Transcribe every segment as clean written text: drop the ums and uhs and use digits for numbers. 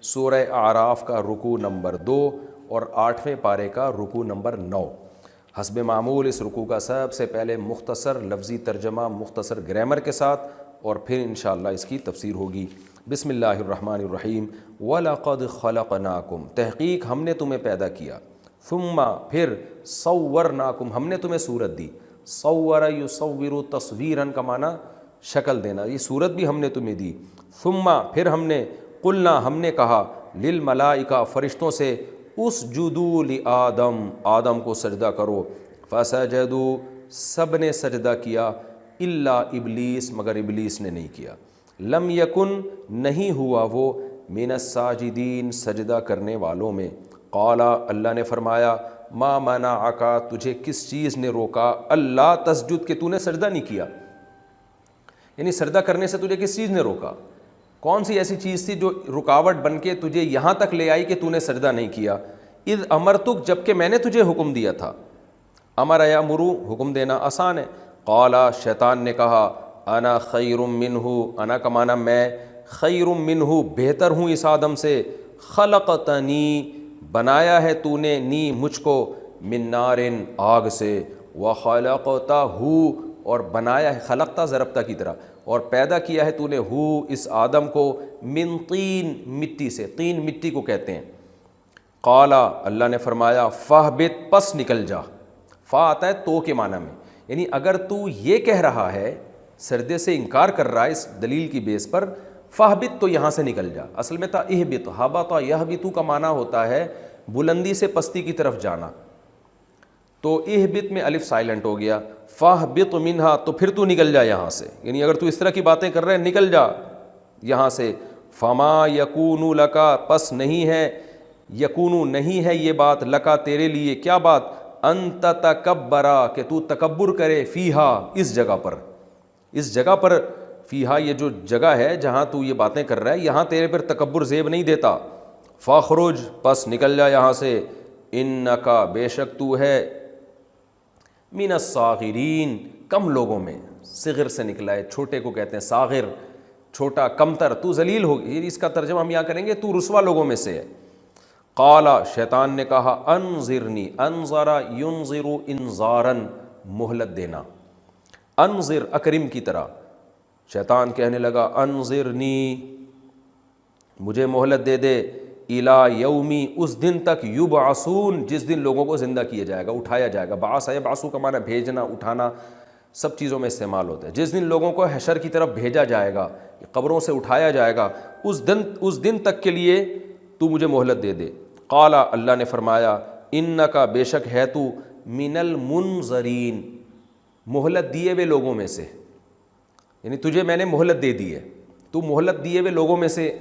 سورہ اعراف کا رکوع نمبر 2 اور 8ویں پارے کا رکوع نمبر 9۔ حسب معمول اس رکوع کا سب سے پہلے مختصر لفظی ترجمہ مختصر گرامر کے ساتھ، اور پھر انشاءاللہ اس کی تفسیر ہوگی۔ بسم اللہ الرحمن الرحیم۔ وَلَقَدْ خَلَقْنَاكُمْ تحقیق ہم نے تمہیں پیدا کیا، ثم پھر صورناکم ہم نے تمہیں صورت دی، صور یصور تصویراً کا معنی شکل دینا، یہ صورت بھی ہم نے تمہیں دی۔ ثم پھر ہم نے قلنا ہم نے کہا للملائکہ فرشتوں سے اسجدوا لآدم آدم کو سجدہ کرو، فسجدوا سب نے سجدہ کیا الا ابلیس مگر ابلیس نے نہیں کیا، لم یکن نہیں ہوا وہ من الساجدین سجدہ کرنے والوں میں۔ قال اللہ نے فرمایا ما منعک تجھے کس چیز نے روکا اللہ تسجد کہ تو نے سجدہ نہیں کیا، یعنی سجدہ کرنے سے تجھے کس چیز نے روکا، کون سی ایسی چیز تھی جو رکاوٹ بن کے تجھے یہاں تک لے آئی کہ تو نے سجدہ نہیں کیا۔ اذ امرتک جبکہ میں نے تجھے حکم دیا تھا، امر یامرو حکم دینا آسان ہے۔ قال شیطان نے کہا انا خیر منہ انا کا معنی میں، خیر منہ بہتر ہوں اس آدم سے، خلقتنی بنایا ہے تو نے نی مجھ کو، من نار آگ سے، وخلقتہ اور بنایا ہے خلقتہ ضربتہ کی طرح، اور پیدا کیا ہے تو نے ہو اس آدم کو من طین مٹی سے، طین مٹی کو کہتے ہیں۔ قال اللہ نے فرمایا فاہبط پس نکل جا، فا آتا ہے تو کے معنی میں، یعنی اگر تو یہ کہہ رہا ہے سردے سے انکار کر رہا ہے اس دلیل کی بیس پر، فاہبط تو یہاں سے نکل جا، اصل میں تھا اہبط، ہبط یہبط کا معنی ہوتا ہے بلندی سے پستی کی طرف جانا، تو اہبط میں الف سائلنٹ ہو گیا، فاہبط منہا تو پھر تو نکل جا یہاں سے، یعنی اگر تو اس طرح کی باتیں کر رہے ہیں نکل جا یہاں سے۔ فما یکون لکا پس نہیں ہے، یکون نہیں ہے یہ بات لکا تیرے لیے، کیا بات، ان تتکبرا کہ تو تکبر کرے، فیہا اس جگہ پر، اس جگہ پر، فیہا یہ جو جگہ ہے جہاں تو یہ باتیں کر رہا ہے یہاں تیرے پر تکبر زیب نہیں دیتا۔ فاخرج پس نکل جا یہاں سے، انکا بے شک تو ہے، من الصاغرین کم لوگوں میں، صغر سے نکلا ہے، چھوٹے کو کہتے ہیں صاغر، چھوٹا کمتر، تو ذلیل ہوگی، یہ اس کا ترجمہ ہم یہاں کریں گے تو رسوا لوگوں میں سے ہے۔ قال شیطان نے کہا انظرنی، انظر ینظر انظارن مہلت دینا، انظر اکرم کی طرح، شیطان کہنے لگا انظرنی مجھے مہلت دے دے، الی یومی اس دن تک یبعثون جس دن لوگوں کو زندہ کیا جائے گا، اٹھایا جائے گا، بعث یبعث کا معنی بھیجنا اٹھانا سب چیزوں میں استعمال ہوتا ہے، جس دن لوگوں کو حشر کی طرف بھیجا جائے گا، قبروں سے اٹھایا جائے گا، اس دن تک کے لیے تو مجھے مہلت دے دے۔ قال اللہ نے فرمایا انکا بے شک ہے تو من المنظرین مہلت دیے ہوئے لوگوں میں سے، یعنی تجھے میں نے مہلت دے دی ہے، تو مہلت دیے ہوئے لوگوں میں سے،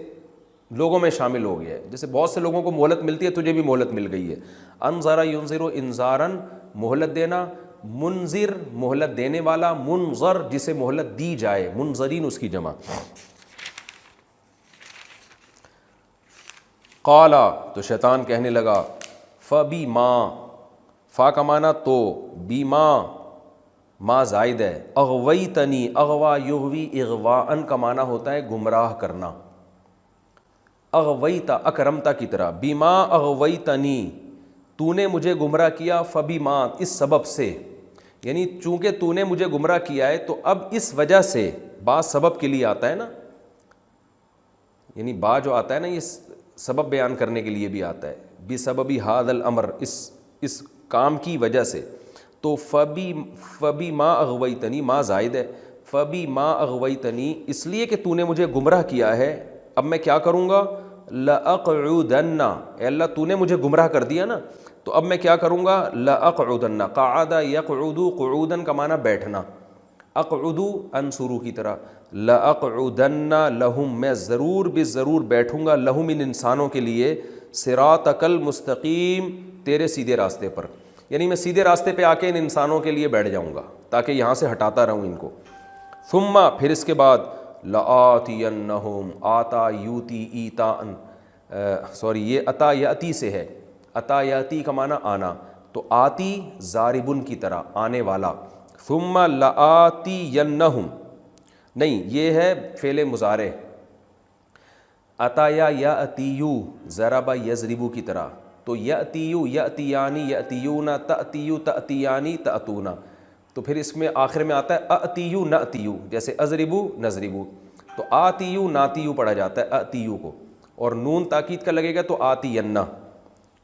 لوگوں میں شامل ہو گیا ہے، جیسے بہت سے لوگوں کو مہلت ملتی ہے تجھے بھی مہلت مل گئی ہے۔ انظر ینظر انظارن مہلت دینا، منذر مہلت دینے والا، منظر جسے مہلت دی جائے، منظرین اس کی جمع۔ قال تو شیطان کہنے لگا فبما فا کا معنی تو، بیما ما زائد ہے، اغویتنی اغوا یغوی اغواءن کا معنی ہوتا ہے گمراہ کرنا، اغویتا اکرمتا کی طرح، بیما اغویتنی تو نے مجھے گمراہ کیا، فبما اس سبب سے، یعنی چونکہ تو نے مجھے گمراہ کیا ہے تو اب اس وجہ سے، بعض سبب کے لیے آتا ہے نا، یعنی با جو آتا ہے نا یہ سبب بیان کرنے کے لیے بھی آتا ہے، بسببی ھذا الامر اس کام کی وجہ سے، تو فبی ما اغویتنی ما زائد ہے، فبی ما اغویتنی اس لیے کہ تو نے مجھے گمراہ کیا ہے، اب میں کیا کروں گا، لأقعدن اے اللہ تو نے مجھے گمراہ کر دیا نا تو اب میں کیا کروں گا، لأقعدن قعد یقعد قعودن کا معنی بیٹھنا، اقعدو انصرو کی طرح، لأقعدن لہم میں ضرور ضرور بیٹھوں گا، لہم ان انسانوں کے لیے، صراطک المستقیم تیرے سیدھے راستے پر، یعنی میں سیدھے راستے پہ آ کے ان انسانوں کے لیے بیٹھ جاؤں گا تاکہ یہاں سے ہٹاتا رہوں ان کو۔ ثم پھر اس کے بعد لآتینہم آتا یوتی ایتاءن یہ عطا یاتی سے ہے، عطا یاتی کا معنی آنا، تو آتی ضاربن کی طرح آنے والا، ثم لآتینہم نہیں یہ ہے فعل مضارع، عطایا یاتیو ضربا یضربو کی طرح، تو یاتیو یاتیانی یاتیون تاتیو تاتیانی تاتون، تو پھر اس میں آخر میں آتا ہے اتیو ناتیو، جیسے اضربو نضربو، تو آتیو ناتیو پڑھا جاتا ہے اتیو کو، اور نون تاکید کا لگے گا تو آتینہ،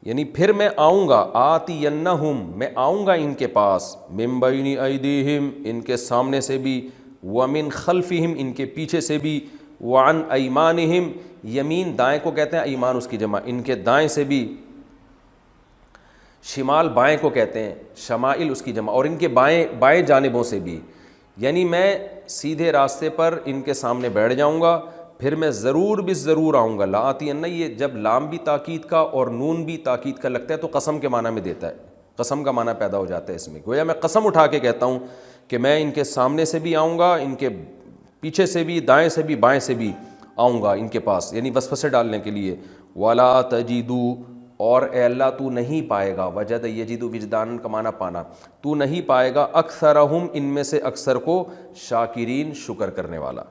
یعنی پھر میں آؤں گا، آتینہم میں آؤں گا ان کے پاس، من بین ایدیہم ان کے سامنے سے بھی، ومن خلفہم ان کے پیچھے سے بھی، وعن ایمانہم یمین دائیں کو کہتے ہیں، ایمان اس کی جمع، ان کے دائیں سے بھی، شمال بائیں کو کہتے ہیں، شمائل اس کی جمع، اور ان کے بائیں جانبوں سے بھی، یعنی میں سیدھے راستے پر ان کے سامنے بیٹھ جاؤں گا، پھر میں ضرور بھی ضرور آؤں گا۔ لا آتین، یہ جب لام بھی تاکید کا اور نون بھی تاکید کا لگتا ہے تو قسم کے معنی میں دیتا ہے، قسم کا معنی پیدا ہو جاتا ہے اس میں، گویا میں قسم اٹھا کے کہتا ہوں کہ میں ان کے سامنے سے بھی آؤں گا، ان کے پیچھے سے بھی، دائیں سے بھی، بائیں سے بھی آؤں گا ان کے پاس، یعنی وسوسے ڈالنے کے لیے۔ وَلَا تَجِدُوا، اور اے اللہ تو نہیں پائے گا، وجد یجد وجدان کا معنی پانا، تو نہیں پائے گا اکثرہم ان میں سے اکثر کو، شاکرین شکر کرنے والا۔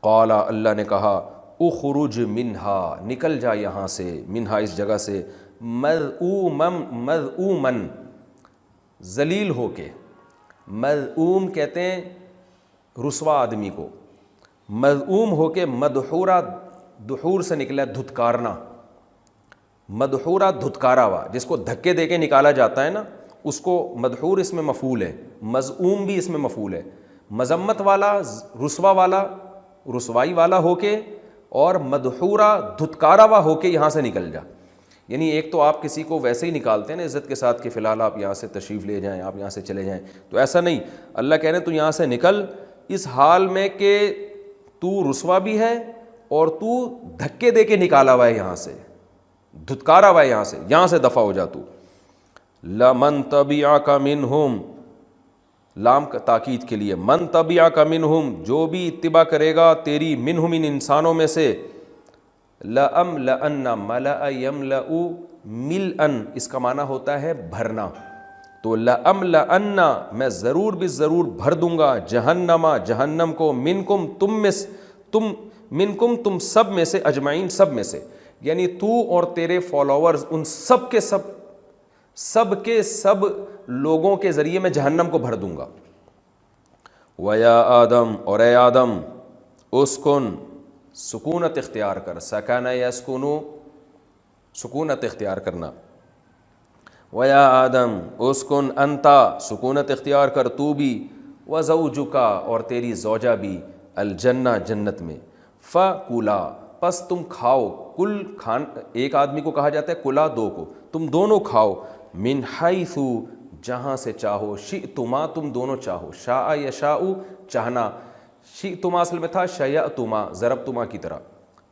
قال، اللہ نے کہا، اخرج منہا نکل جا یہاں سے، منہا اس جگہ سے، مذءومن ذلیل ہو کے، مذءوم کہتے ہیں رسوا آدمی کو، مذءوم ہو کے، مدحورا دحور سے نکلا ہے دھتکارنا، مدحورا دھتکارا ہوا، جس کو دھکے دے کے نکالا جاتا ہے نا اس کو مدحور اس میں مفعول ہے، مذءوم بھی اس میں مفعول ہے، مذمت والا، رسوا والا، رسوائی والا ہو کے، اور مدحورا دھتکارا ہوا ہو کے یہاں سے نکل جا، یعنی ایک تو آپ کسی کو ویسے ہی نکالتے ہیں نا عزت کے ساتھ کہ فی الحال آپ یہاں سے تشریف لے جائیں، آپ یہاں سے چلے جائیں، تو ایسا نہیں، اللہ کہہ رہے ہیں تو یہاں سے نکل اس حال میں کہ تو رسوا بھی ہے اور تو دھکے دے کے نکالا ہوا ہے یہاں سے، دھتکارا ہوا ہے یہاں سے دفع ہو جا تو۔ لمن تبعک منہم، لام تاکید کے لیے، من تبعک منہم جو بھی اتباع کرے گا تیری، منہم ان انسانوں میں سے، لأملأن ملأ یملأ ملأن اس کا معنی ہوتا ہے بھرنا، تو لأملأن میں ضرور بھی ضرور بھر دوں گا، جہنم کو، منکم تم سب میں سے، اجمعین سب میں سے، یعنی تو اور تیرے فالوورز ان سب کے سب لوگوں کے ذریعے میں جہنم کو بھر دوں گا۔ وَيَا آدم، اور اے آدم، اسکن سکونت اختیار کر، سکن یسکنو سکونت اختیار کرنا، وَيَا آدم اسکن انتا سکونت اختیار کر تو بھی، وَزَوْجُكَ اور تیری زوجہ بھی، الجنہ جنت میں، فَكُلَا پس تم کھاؤ، کل کھان ایک آدمی کو کہا جاتا ہے، کلا دو کو، تم دونوں کھاؤ، من حیث جہاں سے چاہو، شئتما تم دونوں چاہو، شاء یشاء چاہنا، شئتما اصل میں تھا شیأتما ضربتما کی طرح،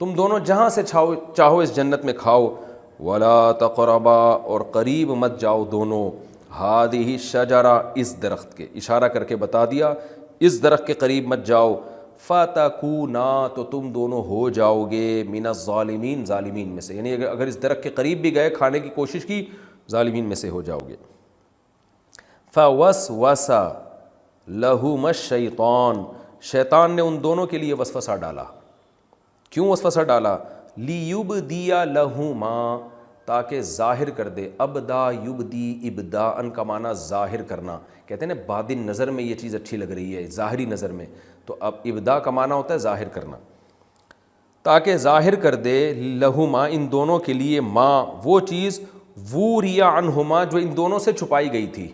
تم دونوں جہاں سے چاہو اس جنت میں کھاؤ، ولا تقربا اور قریب مت جاؤ دونوں، ہذہ الشجرہ اس درخت کے، اشارہ کر کے بتا دیا اس درخت کے قریب مت جاؤ، فتکونا تو تم دونوں ہو جاؤ گے، من الظالمین ظالمین میں سے، یعنی اگر اس درخت کے قریب بھی گئے کھانے کی کوشش کی ظالمین میں سے ہو جاؤ گے۔ فوسوس لہما الشیطان شیطان نے ان دونوں کے لیے وسوسہ ڈالا، کیوں وسوسہ ڈالا؟ لیبدی لہما تاکہ ظاہر کر دے، ابدا یبدی ابداءً کا معنی ظاہر کرنا، کہتے ہیں نا باطن نظر میں یہ چیز اچھی لگ رہی ہے ظاہری نظر میں، تو اب ابدا کا معنی ہوتا ہے ظاہر کرنا، تاکہ ظاہر کر دے لہما ان دونوں کے لیے، ماں وہ چیز، ووری عنہما جو ان دونوں سے چھپائی گئی تھی،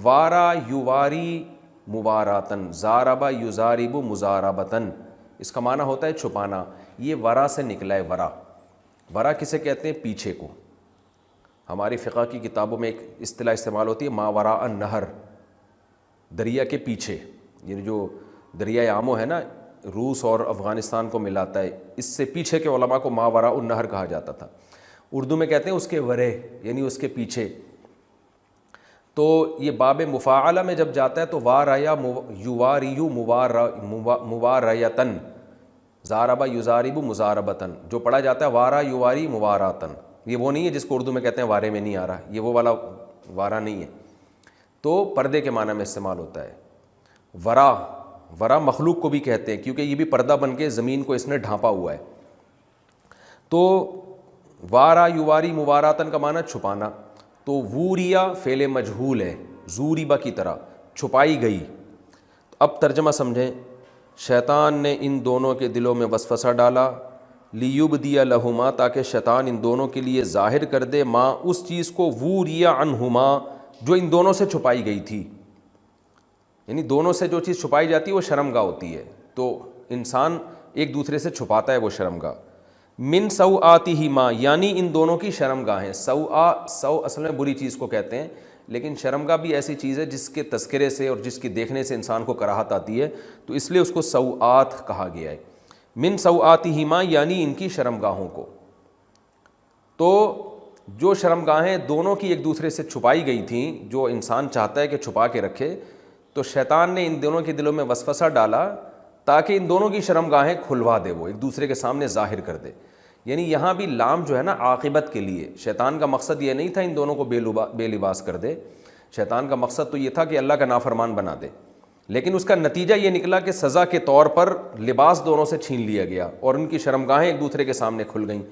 وارا یواری مواراتن، زاربا یزارب مزاربتن، اس کا معنی ہوتا ہے چھپانا، یہ ورا سے نکلا ہے، ورا کسے کہتے ہیں؟ پیچھے کو، ہماری فقہ کی کتابوں میں ایک اصطلاح استعمال ہوتی ہے ما وراء النہر، دریا کے پیچھے، یہ جو دریائے آمو ہے نا روس اور افغانستان کو ملاتا ہے، اس سے پیچھے کے علماء کو ما وراء النہر کہا جاتا تھا، اردو میں کہتے ہیں اس کے ورے، یعنی اس کے پیچھے، تو یہ باب مفاعلہ میں جب جاتا ہے تو واریا یواریو مواریتن، زاربا یزارب مزاربتن، جو پڑھا جاتا ہے وارا یواری مواراتن، یہ وہ نہیں ہے جس کو اردو میں کہتے ہیں وارے میں نہیں آ رہا، یہ وہ والا وارا نہیں ہے، تو پردے کے معنی میں استعمال ہوتا ہے۔ ورا مخلوق کو بھی کہتے ہیں کیونکہ یہ بھی پردہ بن کے زمین کو اس نے ڈھانپا ہوا ہے، تو وارا یواری مواراتن کا معنی چھپانا، تو ووریا فعل مجہول ہے زوریبا کی طرح، چھپائی گئی۔ اب ترجمہ سمجھیں، شیطان نے ان دونوں کے دلوں میں وسوسہ ڈالا، لیبدی لہما، تاکہ شیطان ان دونوں کے لیے ظاہر کر دے، ماں اس چیز کو، ووریا عنہما، جو ان دونوں سے چھپائی گئی تھی۔ یعنی دونوں سے جو چیز چھپائی جاتی ہے وہ شرمگاہ ہوتی ہے، تو انسان ایک دوسرے سے چھپاتا ہے وہ شرمگاہ۔ من سوآتہما، یعنی ان دونوں کی شرمگاہیں۔ سو اصل میں بری چیز کو کہتے ہیں، لیکن شرمگاہ بھی ایسی چیز ہے جس کے تذکرے سے اور جس کی دیکھنے سے انسان کو کراہت آتی ہے، تو اس لیے اس کو سوآت کہا گیا ہے۔ من سوآتہما یعنی ان کی شرمگاہوں کو۔ تو جو شرمگاہیں دونوں کی ایک دوسرے سے چھپائی گئی تھیں، جو انسان چاہتا ہے کہ چھپا کے رکھے، تو شیطان نے ان دونوں کے دلوں میں وسوسہ ڈالا تاکہ ان دونوں کی شرمگاہیں کھلوا دے، وہ ایک دوسرے کے سامنے ظاہر کر دے۔ یعنی یہاں بھی لام جو ہے نا عاقبت کے لیے، شیطان کا مقصد یہ نہیں تھا ان دونوں کو بے لباس کر دے، شیطان کا مقصد تو یہ تھا کہ اللہ کا نافرمان بنا دے، لیکن اس کا نتیجہ یہ نکلا کہ سزا کے طور پر لباس دونوں سے چھین لیا گیا اور ان کی شرمگاہیں ایک دوسرے کے سامنے کھل گئیں۔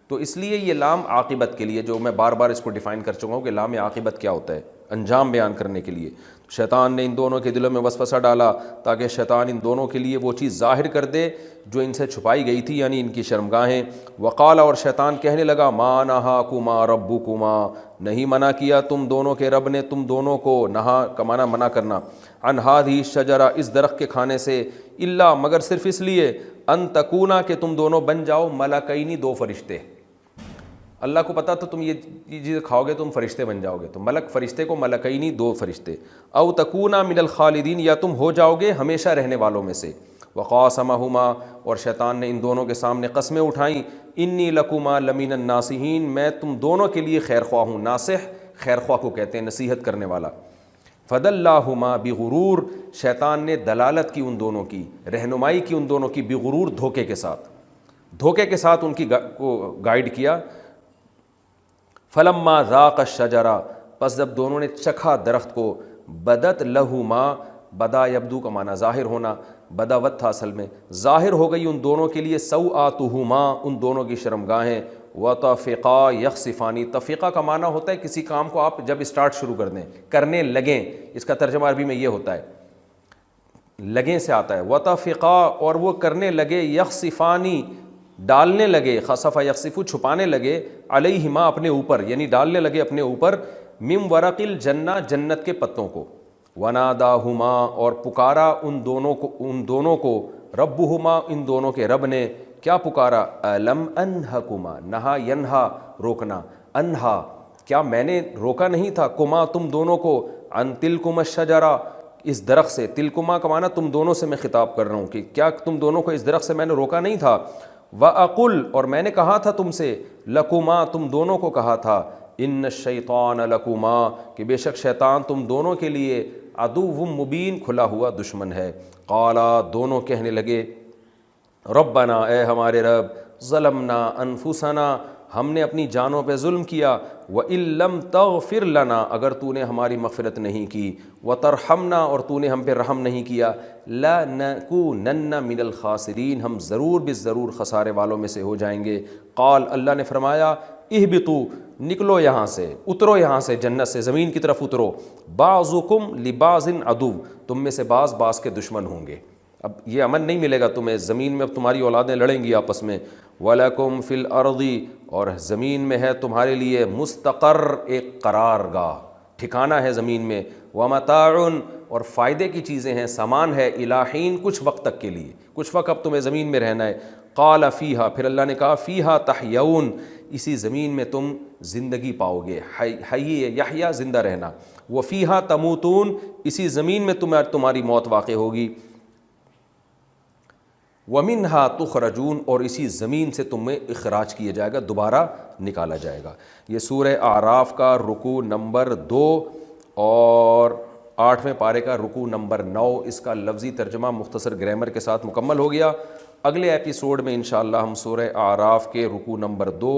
تو اس لیے یہ لام عاقبت کے لیے، جو میں بار بار اس کو ڈیفائن کر چکا ہوں کہ لام عاقبت کیا ہوتا ہے، انجام بیان کرنے کے لیے۔ شیطان نے ان دونوں کے دلوں میں وسوسہ ڈالا تاکہ شیطان ان دونوں کے لیے وہ چیز ظاہر کر دے جو ان سے چھپائی گئی تھی، یعنی ان کی شرمگاہیں۔ وقال، اور شیطان کہنے لگا، ما نہاکما ربکما، نہیں منع کیا تم دونوں کے رب نے تم دونوں کو، نہا کا معنی منع کرنا، عن ہذہ الشجرہ، اس درخت کے کھانے سے، الا مگر صرف اس لیے، ان تکونا کہ تم دونوں بن جاؤ، ملکینی دو فرشتے۔ اللہ کو پتا تو تم یہ چیزیں کھاؤ گے تم فرشتے بن جاؤ گے، تو ملک فرشتے کو ملکینی دو فرشتے، او تکونا من الخالدین، یا تم ہو جاؤ گے ہمیشہ رہنے والوں میں سے۔ وقاسمہما، اور شیطان نے ان دونوں کے سامنے قسمیں اٹھائیں، انی لکما لمن الناصحین، میں تم دونوں کے لیے خیر خواہ ہوں۔ ناصح خیر خواہ کو کہتے ہیں، نصیحت کرنے والا۔ فدلاہما بغرور، شیطان نے دلالت کی ان دونوں کی، رہنمائی کی ان دونوں کی، بغرور دھوکے کے ساتھ ان کی کو گائیڈ کیا۔ فلما ذاق الشجرہ، پس جب دونوں نے چکھا درخت کو، بدت لہما، بدا یبدو کا معنی ظاہر ہونا، بداوت تھا اصل میں، ظاہر ہو گئی ان دونوں کے لیے، سوآتہما، ان دونوں کی شرمگاہیں، وطفقا یخصفانی، تفقہ کا معنی ہوتا ہے کسی کام کو آپ جب اسٹارٹ شروع کر دیں، کرنے لگیں، اس کا ترجمہ عربی میں یہ ہوتا ہے، لگیں سے آتا ہے، وطفقا، اور وہ کرنے لگے، یخصفانی، ڈالنے لگے، خصف یخصف، چھپانے لگے، علیہما، اپنے اوپر، یعنی ڈالنے لگے اپنے اوپر، من ورق الجنہ، جنت کے پتوں کو، وناداہما، اور پکارا ان دونوں کو، ربہما، ان دونوں کے رب نے، کیا پکارا، الم انہکما، نہا ینہا، روکنا، انہا، کیا میں نے روکا نہیں تھا، کما، تم دونوں کو، عن تلکما الشجرہ، اس درخت سے، تلکما کا معنی تم دونوں سے میں خطاب کر رہا ہوں کہ کیا تم دونوں کو اس درخت سے میں نے روکا نہیں تھا، وَأَقُلْ، اور میں نے کہا تھا تم سے، لَكُمَا، تم دونوں کو کہا تھا، إِنَّ الشَّيْطَانَ لَكُمَا، کہ بے شک شیطان تم دونوں کے لیے، عَدُوٌّ مُبِین، کھلا ہوا دشمن ہے۔ قالا، دونوں کہنے لگے، ربنا، اے ہمارے رب، ظلمنا انفسنا، ہم نے اپنی جانوں پہ ظلم کیا، وَإِن لَّمْ تَغْفِرْ لَنَا، اگر تو نے ہماری مغفرت نہیں کی، وَتَرْحَمْنَا، اور تو نے ہم پہ رحم نہیں کیا، لَنَكُونَنَّ مِنَ الْخَاسِرِينَ، ہم ضرور بالضرور خسارے والوں میں سے ہو جائیں گے۔ قال، اللہ نے فرمایا، اہبطوا، نکلو یہاں سے، اترو یہاں سے، جنت سے زمین کی طرف اترو، بعضکم لبعض عدو، تم میں سے بعض کے دشمن ہوں گے، اب یہ امن نہیں ملے گا تمہیں، زمین میں اب تمہاری اولادیں لڑیں گی آپس میں، وَلَكُمْ فِي الْأَرْضِ، اور زمین میں ہے تمہارے لیے مستقر، ایک قرار گاہ، ٹھکانہ ہے زمین میں، وَمَتَاعٌ، اور فائدے کی چیزیں ہیں، سامان ہے، إِلَىٰ حِین، کچھ وقت تک کے لیے، کچھ وقت اب تمہیں زمین میں رہنا ہے۔ قَالَ فِيهَا، پھر اللہ نے کہا، فِيهَا تَحْيَوْنَ، اسی زمین میں تم زندگی پاؤ گے، حی یحییٰ، زندہ رہنا، وَفِيهَا تَمُوتُونَ، اسی زمین میں تمہاری موت واقع ہوگی، وَمِنْهَا تُخْرَجُونَ، اور اسی زمین سے تمہیں اخراج کیا جائے گا، دوبارہ نکالا جائے گا۔ یہ سورہ اعراف کا رکوع نمبر 2 اور 8ویں پارے کا رکوع نمبر 9، اس کا لفظی ترجمہ مختصر گرامر کے ساتھ مکمل ہو گیا۔ اگلے ایپیسوڈ میں انشاءاللہ ہم سورہ اعراف کے رکوع نمبر 2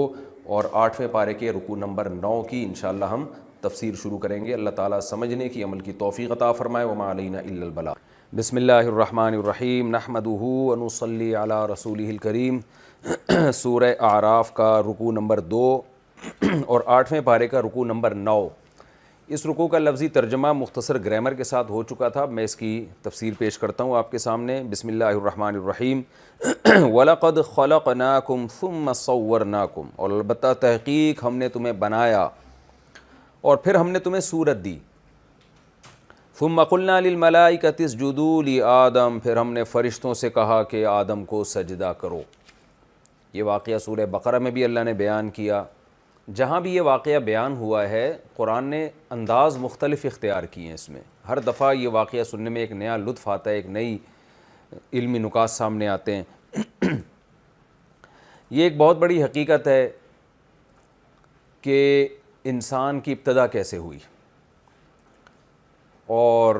اور 8ویں پارے کے رکوع نمبر 9 کی انشاءاللہ ہم تفسیر شروع کریں گے۔ اللہ تعالیٰ سمجھنے کی، عمل کی توفیق عطا فرمائے۔ وما علینا الا البلاغ۔ بسم اللہ الرحمن الرحیم نحمدہ ونصلی علی رسولہ الکریم۔ سورہ اعراف کا رکوع نمبر 2 اور 8ویں پارے کا رکوع نمبر 9۔ اس رکوع کا لفظی ترجمہ مختصر گرامر کے ساتھ ہو چکا تھا، میں اس کی تفسیر پیش کرتا ہوں آپ کے سامنے۔ بسم اللہ الرحمن الرحیم۔ وَلَقَدْ خَلَقْنَاكُمْ ثُمَّ صَوَّرْنَاكُمْ، اور البتہ تحقیق ہم نے تمہیں بنایا اور پھر ہم نے تمہیں صورت دی۔ ثم قلنا للملائکۃ اسجدوا لآدم، پھر ہم نے فرشتوں سے کہا کہ آدم کو سجدہ کرو۔ یہ واقعہ سورہ بقرہ میں بھی اللہ نے بیان کیا۔ جہاں بھی یہ واقعہ بیان ہوا ہے قرآن نے انداز مختلف اختیار کیے ہیں، اس میں ہر دفعہ یہ واقعہ سننے میں ایک نیا لطف آتا ہے، ایک نئی علمی نکات سامنے آتے ہیں۔ یہ ایک بہت بڑی حقیقت ہے کہ انسان کی ابتدا کیسے ہوئی، اور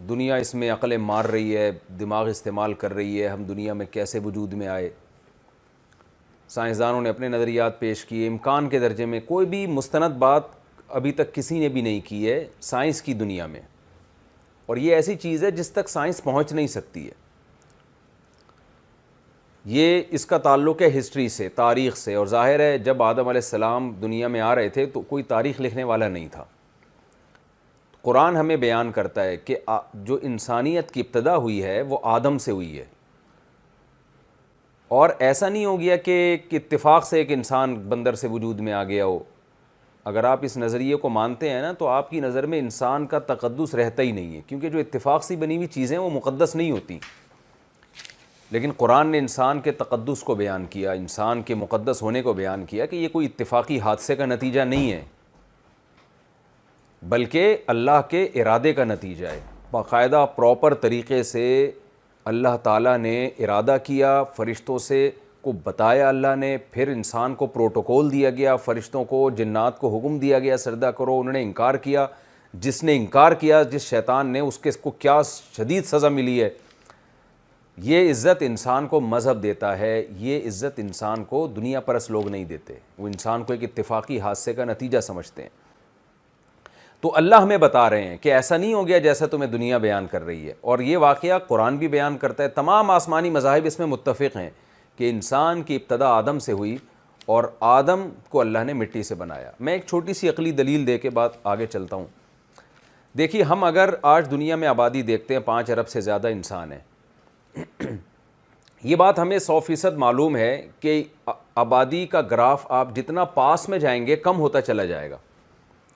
دنیا اس میں عقلیں مار رہی ہے، دماغ استعمال کر رہی ہے، ہم دنیا میں کیسے وجود میں آئے۔ سائنسدانوں نے اپنے نظریات پیش کیے، امکان کے درجے میں کوئی بھی مستند بات ابھی تک کسی نے بھی نہیں کی ہے سائنس کی دنیا میں، اور یہ ایسی چیز ہے جس تک سائنس پہنچ نہیں سکتی ہے۔ یہ اس کا تعلق ہے ہسٹری سے، تاریخ سے، اور ظاہر ہے جب آدم علیہ السلام دنیا میں آ رہے تھے تو کوئی تاریخ لکھنے والا نہیں تھا۔ قرآن ہمیں بیان کرتا ہے کہ جو انسانیت کی ابتدا ہوئی ہے وہ آدم سے ہوئی ہے، اور ایسا نہیں ہو گیا کہ اتفاق سے ایک انسان بندر سے وجود میں آ گیا ہو۔ اگر آپ اس نظریے کو مانتے ہیں نا تو آپ کی نظر میں انسان کا تقدس رہتا ہی نہیں ہے، کیونکہ جو اتفاق سے بنی ہوئی چیزیں وہ مقدس نہیں ہوتی۔ لیکن قرآن نے انسان کے تقدس کو بیان کیا، انسان کے مقدس ہونے کو بیان کیا کہ یہ کوئی اتفاقی حادثے کا نتیجہ نہیں ہے، بلکہ اللہ کے ارادے کا نتیجہ ہے۔ باقاعدہ پراپر طریقے سے اللہ تعالیٰ نے ارادہ کیا، فرشتوں سے کو بتایا اللہ نے، پھر انسان کو پروٹوکول دیا گیا، فرشتوں کو، جنات کو حکم دیا گیا سجدہ کرو، انہوں نے انکار کیا۔ جس نے انکار کیا، جس شیطان نے، اس کو کیا شدید سزا ملی ہے۔ یہ عزت انسان کو مذہب دیتا ہے، یہ عزت انسان کو دنیا پرست لوگ نہیں دیتے، وہ انسان کو ایک اتفاقی حادثے کا نتیجہ سمجھتے ہیں۔ تو اللہ ہمیں بتا رہے ہیں کہ ایسا نہیں ہو گیا جیسا تمہیں دنیا بیان کر رہی ہے، اور یہ واقعہ قرآن بھی بیان کرتا ہے۔ تمام آسمانی مذاہب اس میں متفق ہیں کہ انسان کی ابتدا آدم سے ہوئی، اور آدم کو اللہ نے مٹی سے بنایا۔ میں ایک چھوٹی سی عقلی دلیل دے کے بعد آگے چلتا ہوں۔ دیکھیے، ہم اگر آج دنیا میں آبادی دیکھتے ہیں 5 ارب سے زیادہ انسان ہیں، یہ بات ہمیں 100% معلوم ہے کہ آبادی کا گراف آپ جتنا پاس میں جائیں گے کم ہوتا چلا جائے گا۔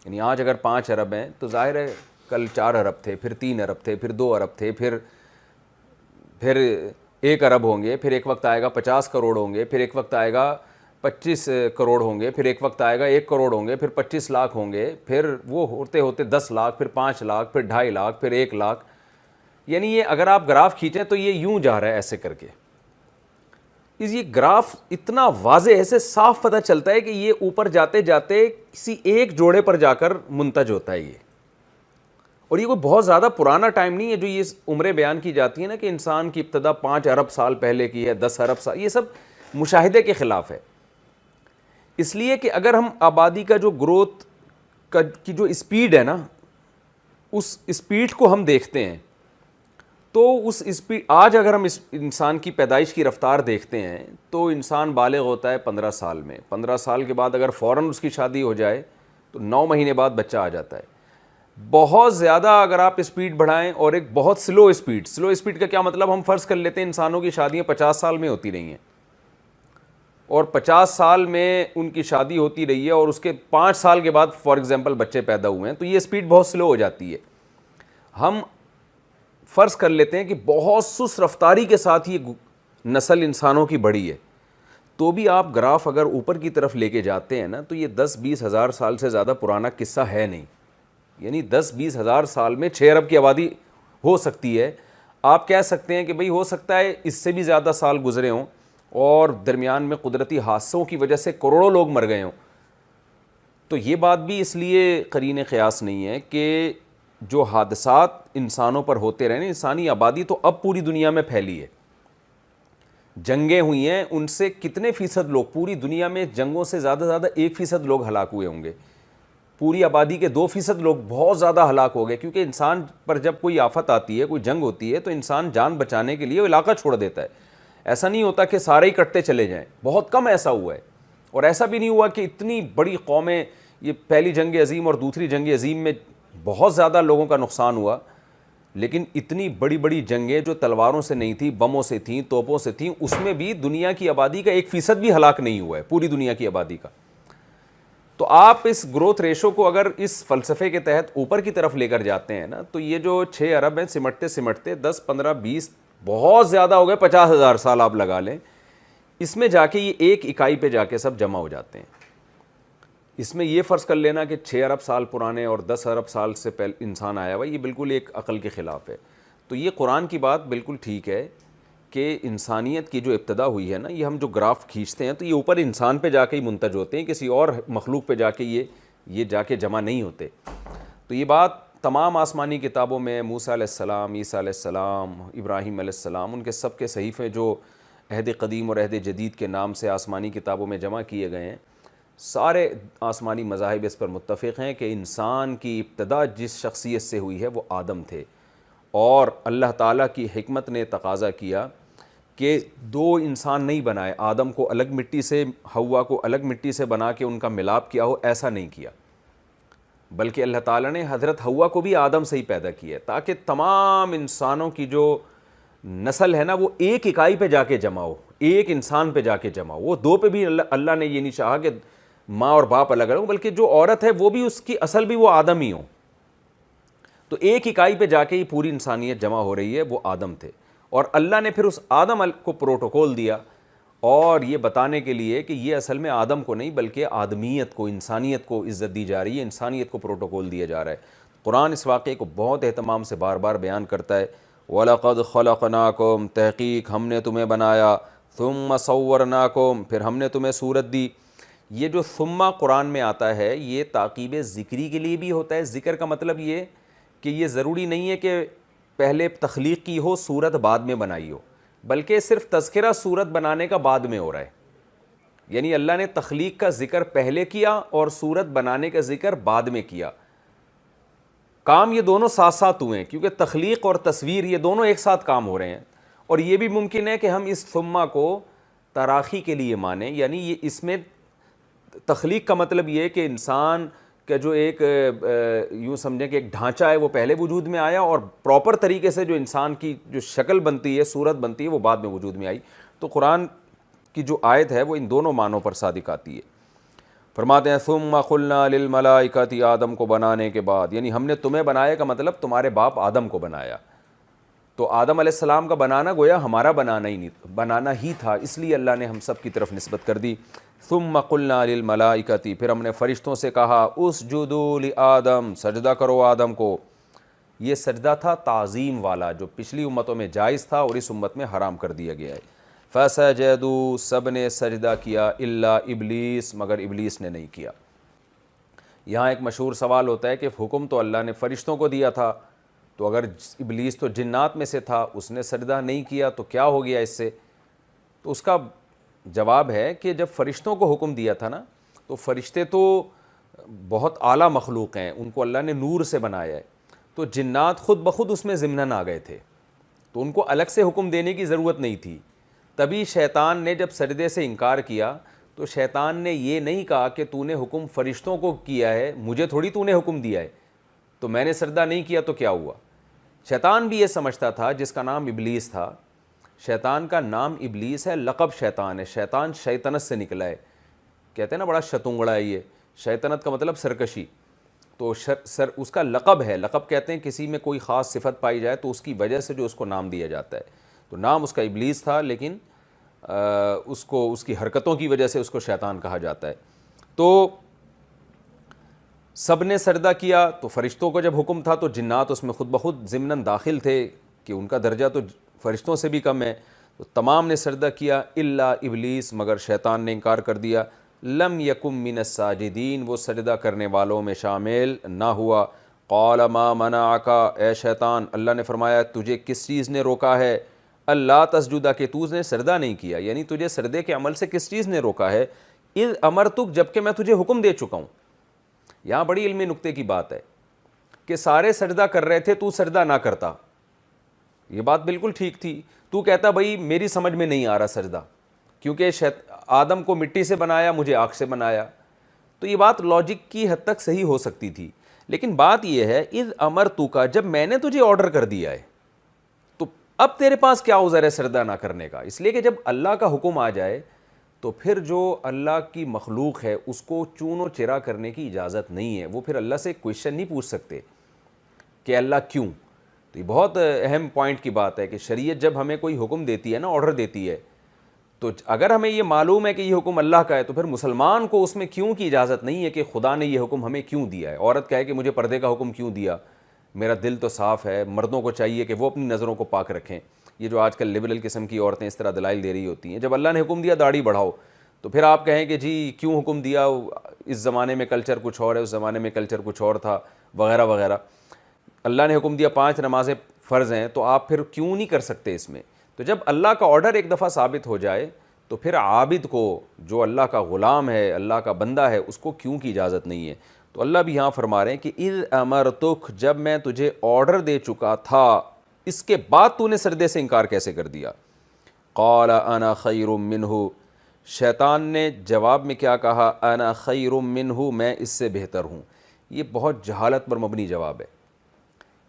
یعنی آج اگر 5 ارب ہیں تو ظاہر ہے کل 4 ارب تھے، پھر 3 ارب تھے، پھر 2 ارب تھے، پھر 1 ارب ہوں گے، پھر ایک وقت آئے گا 50 کروڑ ہوں گے، پھر ایک وقت آئے گا 25 کروڑ ہوں گے، پھر ایک وقت آئے گا 1 کروڑ ہوں گے، پھر 25 لاکھ ہوں گے، پھر وہ ہوتے ہوتے 10 لاکھ، پھر 5 لاکھ، پھر 2.5 لاکھ، پھر 1 لاکھ۔ یعنی یہ اگر آپ گراف کھینچیں تو یہ یوں جا رہا ہے ایسے کر کے۔ یہ گراف اتنا واضح ایسے صاف پتہ چلتا ہے کہ یہ اوپر جاتے جاتے کسی ایک جوڑے پر جا کر منتج ہوتا ہے یہ، اور یہ کوئی بہت زیادہ پرانا ٹائم نہیں ہے جو یہ عمریں بیان کی جاتی ہیں نا کہ انسان کی ابتدا 5 ارب سال پہلے کی ہے، 10 ارب سال، یہ سب مشاہدے کے خلاف ہے۔ اس لیے کہ اگر ہم آبادی کا جو گروتھ کی جو اسپیڈ ہے نا، اس اسپیڈ کو ہم دیکھتے ہیں تو اس اسپیڈ، آج اگر ہم اس انسان کی پیدائش کی رفتار دیکھتے ہیں تو انسان بالغ ہوتا ہے 15 سال میں، 15 سال کے بعد اگر فوراً اس کی شادی ہو جائے تو 9 مہینے بعد بچہ آ جاتا ہے۔ بہت زیادہ اگر آپ اسپیڈ بڑھائیں، اور ایک بہت سلو اسپیڈ کا کیا مطلب، ہم فرض کر لیتے ہیں انسانوں کی شادیاں 50 سال میں ہوتی رہی ہیں، اور 50 سال میں ان کی شادی ہوتی رہی ہے، اور اس کے 5 سال کے بعد فار ایگزامپل بچے پیدا ہوئے ہیں، تو یہ اسپیڈ بہت سلو ہو جاتی ہے۔ ہم فرض کر لیتے ہیں کہ بہت سست رفتاری کے ساتھ یہ نسل انسانوں کی بڑھی ہے، تو بھی آپ گراف اگر اوپر کی طرف لے کے جاتے ہیں نا تو یہ 10-20 ہزار سال سے زیادہ پرانا قصہ ہے نہیں۔ یعنی 10-20 ہزار سال میں 6 ارب کی آبادی ہو سکتی ہے۔ آپ کہہ سکتے ہیں کہ بھئی ہو سکتا ہے اس سے بھی زیادہ سال گزرے ہوں، اور درمیان میں قدرتی حادثوں کی وجہ سے کروڑوں لوگ مر گئے ہوں، تو یہ بات بھی اس لیے قرین قیاس نہیں ہے کہ جو حادثات انسانوں پر ہوتے رہے، انسانی آبادی تو اب پوری دنیا میں پھیلی ہے، جنگیں ہوئی ہیں، ان سے کتنے فیصد لوگ، پوری دنیا میں جنگوں سے زیادہ 1% لوگ ہلاک ہوئے ہوں گے۔ پوری آبادی کے 2% لوگ بہت زیادہ ہلاک ہو گئے، کیونکہ انسان پر جب کوئی آفت آتی ہے، کوئی جنگ ہوتی ہے، تو انسان جان بچانے کے لیے وہ علاقہ چھوڑ دیتا ہے. ایسا نہیں ہوتا کہ سارے ہی کٹتے چلے جائیں، بہت کم ایسا ہوا ہے. اور ایسا بھی نہیں ہوا کہ اتنی بڑی قومیں، یہ پہلی جنگ عظیم اور دوسری جنگ عظیم میں بہت زیادہ لوگوں کا نقصان ہوا، لیکن اتنی بڑی بڑی جنگیں جو تلواروں سے نہیں تھیں، بموں سے تھیں، توپوں سے تھیں، اس میں بھی دنیا کی آبادی کا 1% بھی ہلاک نہیں ہوا ہے، پوری دنیا کی آبادی کا. تو آپ اس گروتھ ریشو کو اگر اس فلسفے کے تحت اوپر کی طرف لے کر جاتے ہیں نا، تو یہ جو 6 ارب ہیں، سمٹتے سمٹتے 10 15 20 بہت زیادہ ہو گئے، 50,000 سال آپ لگا لیں، اس میں جا کے یہ ایک اکائی پہ جا کے سب جمع ہو جاتے ہیں. اس میں یہ فرض کر لینا کہ 6 ارب سال پرانے اور 10 ارب سال سے پہلے انسان آیا ہوا، یہ بالکل ایک عقل کے خلاف ہے. تو یہ قرآن کی بات بالکل ٹھیک ہے کہ انسانیت کی جو ابتدا ہوئی ہے نا، یہ ہم جو گراف کھینچتے ہیں تو یہ اوپر انسان پہ جا کے ہی منتج ہوتے ہیں، کسی اور مخلوق پہ جا کے یہ جا کے جمع نہیں ہوتے. تو یہ بات تمام آسمانی کتابوں میں، موسیٰ علیہ السلام، عیسیٰ علیہ السلام، ابراہیم علیہ السلام، ان کے سب کے صحیفے جو عہد قدیم اور عہد جدید کے نام سے آسمانی کتابوں میں جمع کیے گئے ہیں، سارے آسمانی مذاہب اس پر متفق ہیں کہ انسان کی ابتدا جس شخصیت سے ہوئی ہے وہ آدم تھے. اور اللہ تعالیٰ کی حکمت نے تقاضا کیا کہ 2 انسان نہیں بنائے، آدم کو الگ مٹی سے، حوا کو الگ مٹی سے بنا کے ان کا ملاپ کیا ہو، ایسا نہیں کیا، بلکہ اللہ تعالیٰ نے حضرت حوا کو بھی آدم سے ہی پیدا کیا تاکہ تمام انسانوں کی جو نسل ہے نا وہ ایک اکائی پہ جا کے جمع ہو، ایک انسان پہ جا کے جمع ہو. وہ 2 پہ بھی اللہ نے یہ نہیں چاہا کہ ماں اور باپ الگ الگ ہوں، بلکہ جو عورت ہے وہ بھی اس کی اصل بھی وہ آدم ہی ہوں. تو ایک اکائی پہ جا کے ہی پوری انسانیت جمع ہو رہی ہے، وہ آدم تھے. اور اللہ نے پھر اس آدم کو پروٹوکول دیا، اور یہ بتانے کے لیے کہ یہ اصل میں آدم کو نہیں بلکہ آدمیت کو، انسانیت کو عزت دی جا رہی ہے، انسانیت کو پروٹوکول دیا جا رہا ہے. قرآن اس واقعے کو بہت اہتمام سے بار بار بیان کرتا ہے. وَلَقَدْ خَلَقْنَاكُمْ، تحقیق ہم نے تمہیں بنایا، ثُمَّ صَوَّرْنَاكُمْ، پھر ہم نے تمہیں صورت دی. یہ جو ثم قرآن میں آتا ہے یہ تعقیب ذکری کے لیے بھی ہوتا ہے. ذکر کا مطلب یہ کہ یہ ضروری نہیں ہے کہ پہلے تخلیق کی ہو، صورت بعد میں بنائی ہو، بلکہ صرف تذکرہ صورت بنانے کا بعد میں ہو رہا ہے. یعنی اللہ نے تخلیق کا ذکر پہلے کیا اور صورت بنانے کا ذکر بعد میں کیا. کام یہ دونوں ساتھ ساتھ ہوئے ہیں، کیونکہ تخلیق اور تصویر یہ دونوں ایک ساتھ کام ہو رہے ہیں. اور یہ بھی ممکن ہے کہ ہم اس ثم کو تراخی کے لیے مانیں، یعنی یہ اس میں تخلیق کا مطلب یہ ہے کہ انسان کا جو ایک یوں سمجھیں کہ ایک ڈھانچہ ہے وہ پہلے وجود میں آیا، اور پراپر طریقے سے جو انسان کی جو شکل بنتی ہے، صورت بنتی ہے، وہ بعد میں وجود میں آئی. تو قرآن کی جو آیت ہے وہ ان دونوں معنوں پر صادق آتی ہے. فرماتے ہیں ثم قلنا للملائکۃ، آدم کو بنانے کے بعد، یعنی ہم نے تمہیں بنایا کا مطلب تمہارے باپ آدم کو بنایا. تو آدم علیہ السلام کا بنانا گویا ہمارا بنانا ہی تھا، اس لیے اللہ نے ہم سب کی طرف نسبت کر دی. ثم قلنا للملائکۃ، پھر ہم نے فرشتوں سے کہا اسجدوا لآدم، سجدہ کرو آدم کو. یہ سجدہ تھا تعظیم والا جو پچھلی امتوں میں جائز تھا اور اس امت میں حرام کر دیا گیا ہے. فسجدوا، سب نے سجدہ کیا، الا ابلیس، مگر ابلیس نے نہیں کیا. یہاں ایک مشہور سوال ہوتا ہے کہ حکم تو اللہ نے فرشتوں کو دیا تھا، تو اگر ابلیس تو جنات میں سے تھا، اس نے سجدہ نہیں کیا تو کیا ہو گیا اس سے؟ تو اس کا جواب ہے کہ جب فرشتوں کو حکم دیا تھا نا، تو فرشتے تو بہت اعلیٰ مخلوق ہیں، ان کو اللہ نے نور سے بنایا ہے، تو جنات خود بخود اس میں ضمناً آ گئے تھے، تو ان کو الگ سے حکم دینے کی ضرورت نہیں تھی. تبھی شیطان نے جب سجدے سے انکار کیا تو شیطان نے یہ نہیں کہا کہ تو نے حکم فرشتوں کو کیا ہے، مجھے تھوڑی تو نے حکم دیا ہے، تو میں نے سجدہ نہیں کیا تو کیا ہوا. شیطان بھی یہ سمجھتا تھا، جس کا نام ابلیس تھا. شیطان کا نام ابلیس ہے، لقب شیطان ہے، شیطان شیطنت سے نکلا ہے. کہتے ہیں نا بڑا شتونگڑا ہے یہ، شیطنت کا مطلب سرکشی. تو اس کا لقب ہے، لقب کہتے ہیں کسی میں کوئی خاص صفت پائی جائے تو اس کی وجہ سے جو اس کو نام دیا جاتا ہے. تو نام اس کا ابلیس تھا، لیکن اس کی حرکتوں کی وجہ سے اس کو شیطان کہا جاتا ہے. تو سب نے سجدہ کیا، تو فرشتوں کو جب حکم تھا تو جنات اس میں خود بخود ضمناً داخل تھے کہ ان کا درجہ تو فرشتوں سے بھی کم ہے. تو تمام نے سجدہ کیا الا ابلیس، مگر شیطان نے انکار کر دیا. لم یکم من الساجدین، وہ سجدہ کرنے والوں میں شامل نہ ہوا. قال ما منعک، اے شیطان، اللہ نے فرمایا تجھے کس چیز نے روکا ہے، اللہ تسجدہ، کہ تو نے سجدہ نہیں کیا، یعنی تجھے سجدے کے عمل سے کس چیز نے روکا ہے. اذ امرتک، جب کہ میں تجھے حکم دے چکا ہوں. یہاں بڑی علمی نقطے کی بات ہے کہ سارے سجدہ کر رہے تھے، تو سجدہ نہ کرتا، یہ بات بالکل ٹھیک تھی. تو کہتا بھائی میری سمجھ میں نہیں آ رہا سجدہ، کیونکہ آدم کو مٹی سے بنایا، مجھے آگ سے بنایا. تو یہ بات لاجک کی حد تک صحیح ہو سکتی تھی، لیکن بات یہ ہے اذ امرتک، جب میں نے تجھے آرڈر کر دیا ہے تو اب تیرے پاس کیا عذر ہے سجدہ نہ کرنے کا؟ اس لیے کہ جب اللہ کا حکم آ جائے تو پھر جو اللہ کی مخلوق ہے اس کو چون و چرا کرنے کی اجازت نہیں ہے. وہ پھر اللہ سے کویشچن نہیں پوچھ سکتے کہ اللہ کیوں. تو یہ بہت اہم پوائنٹ کی بات ہے کہ شریعت جب ہمیں کوئی حکم دیتی ہے نا، آرڈر دیتی ہے، تو اگر ہمیں یہ معلوم ہے کہ یہ حکم اللہ کا ہے تو پھر مسلمان کو اس میں کیوں کی اجازت نہیں ہے کہ خدا نے یہ حکم ہمیں کیوں دیا ہے. عورت کہے کہ مجھے پردے کا حکم کیوں دیا، میرا دل تو صاف ہے. مردوں کو چاہیے کہ وہ اپنی نظروں کو پاک رکھیں. یہ جو آج کل لبرل قسم کی عورتیں اس طرح دلائل دے رہی ہوتی ہیں، جب اللہ نے حکم دیا داڑھی بڑھاؤ تو پھر آپ کہیں کہ جی کیوں حکم دیا، اس زمانے میں کلچر کچھ اور ہے، اس زمانے میں کلچر کچھ اور تھا، وغیرہ وغیرہ. اللہ نے حکم دیا 5 نمازیں فرض ہیں تو آپ پھر کیوں نہیں کر سکتے اس میں؟ تو جب اللہ کا آرڈر ایک دفعہ ثابت ہو جائے تو پھر عابد کو، جو اللہ کا غلام ہے، اللہ کا بندہ ہے، اس کو کیوں کی اجازت نہیں ہے. تو اللہ بھی یہاں فرما رہے ہیں کہ اذ امرتک، جب میں تجھے آرڈر دے چکا تھا، اس کے بعد تو نے سجدے سے انکار کیسے کر دیا؟ قال انا خیر منہ، شیطان نے جواب میں کیا کہا؟ انا خیر منہ، میں اس سے بہتر ہوں. یہ بہت جہالت پر مبنی جواب ہے،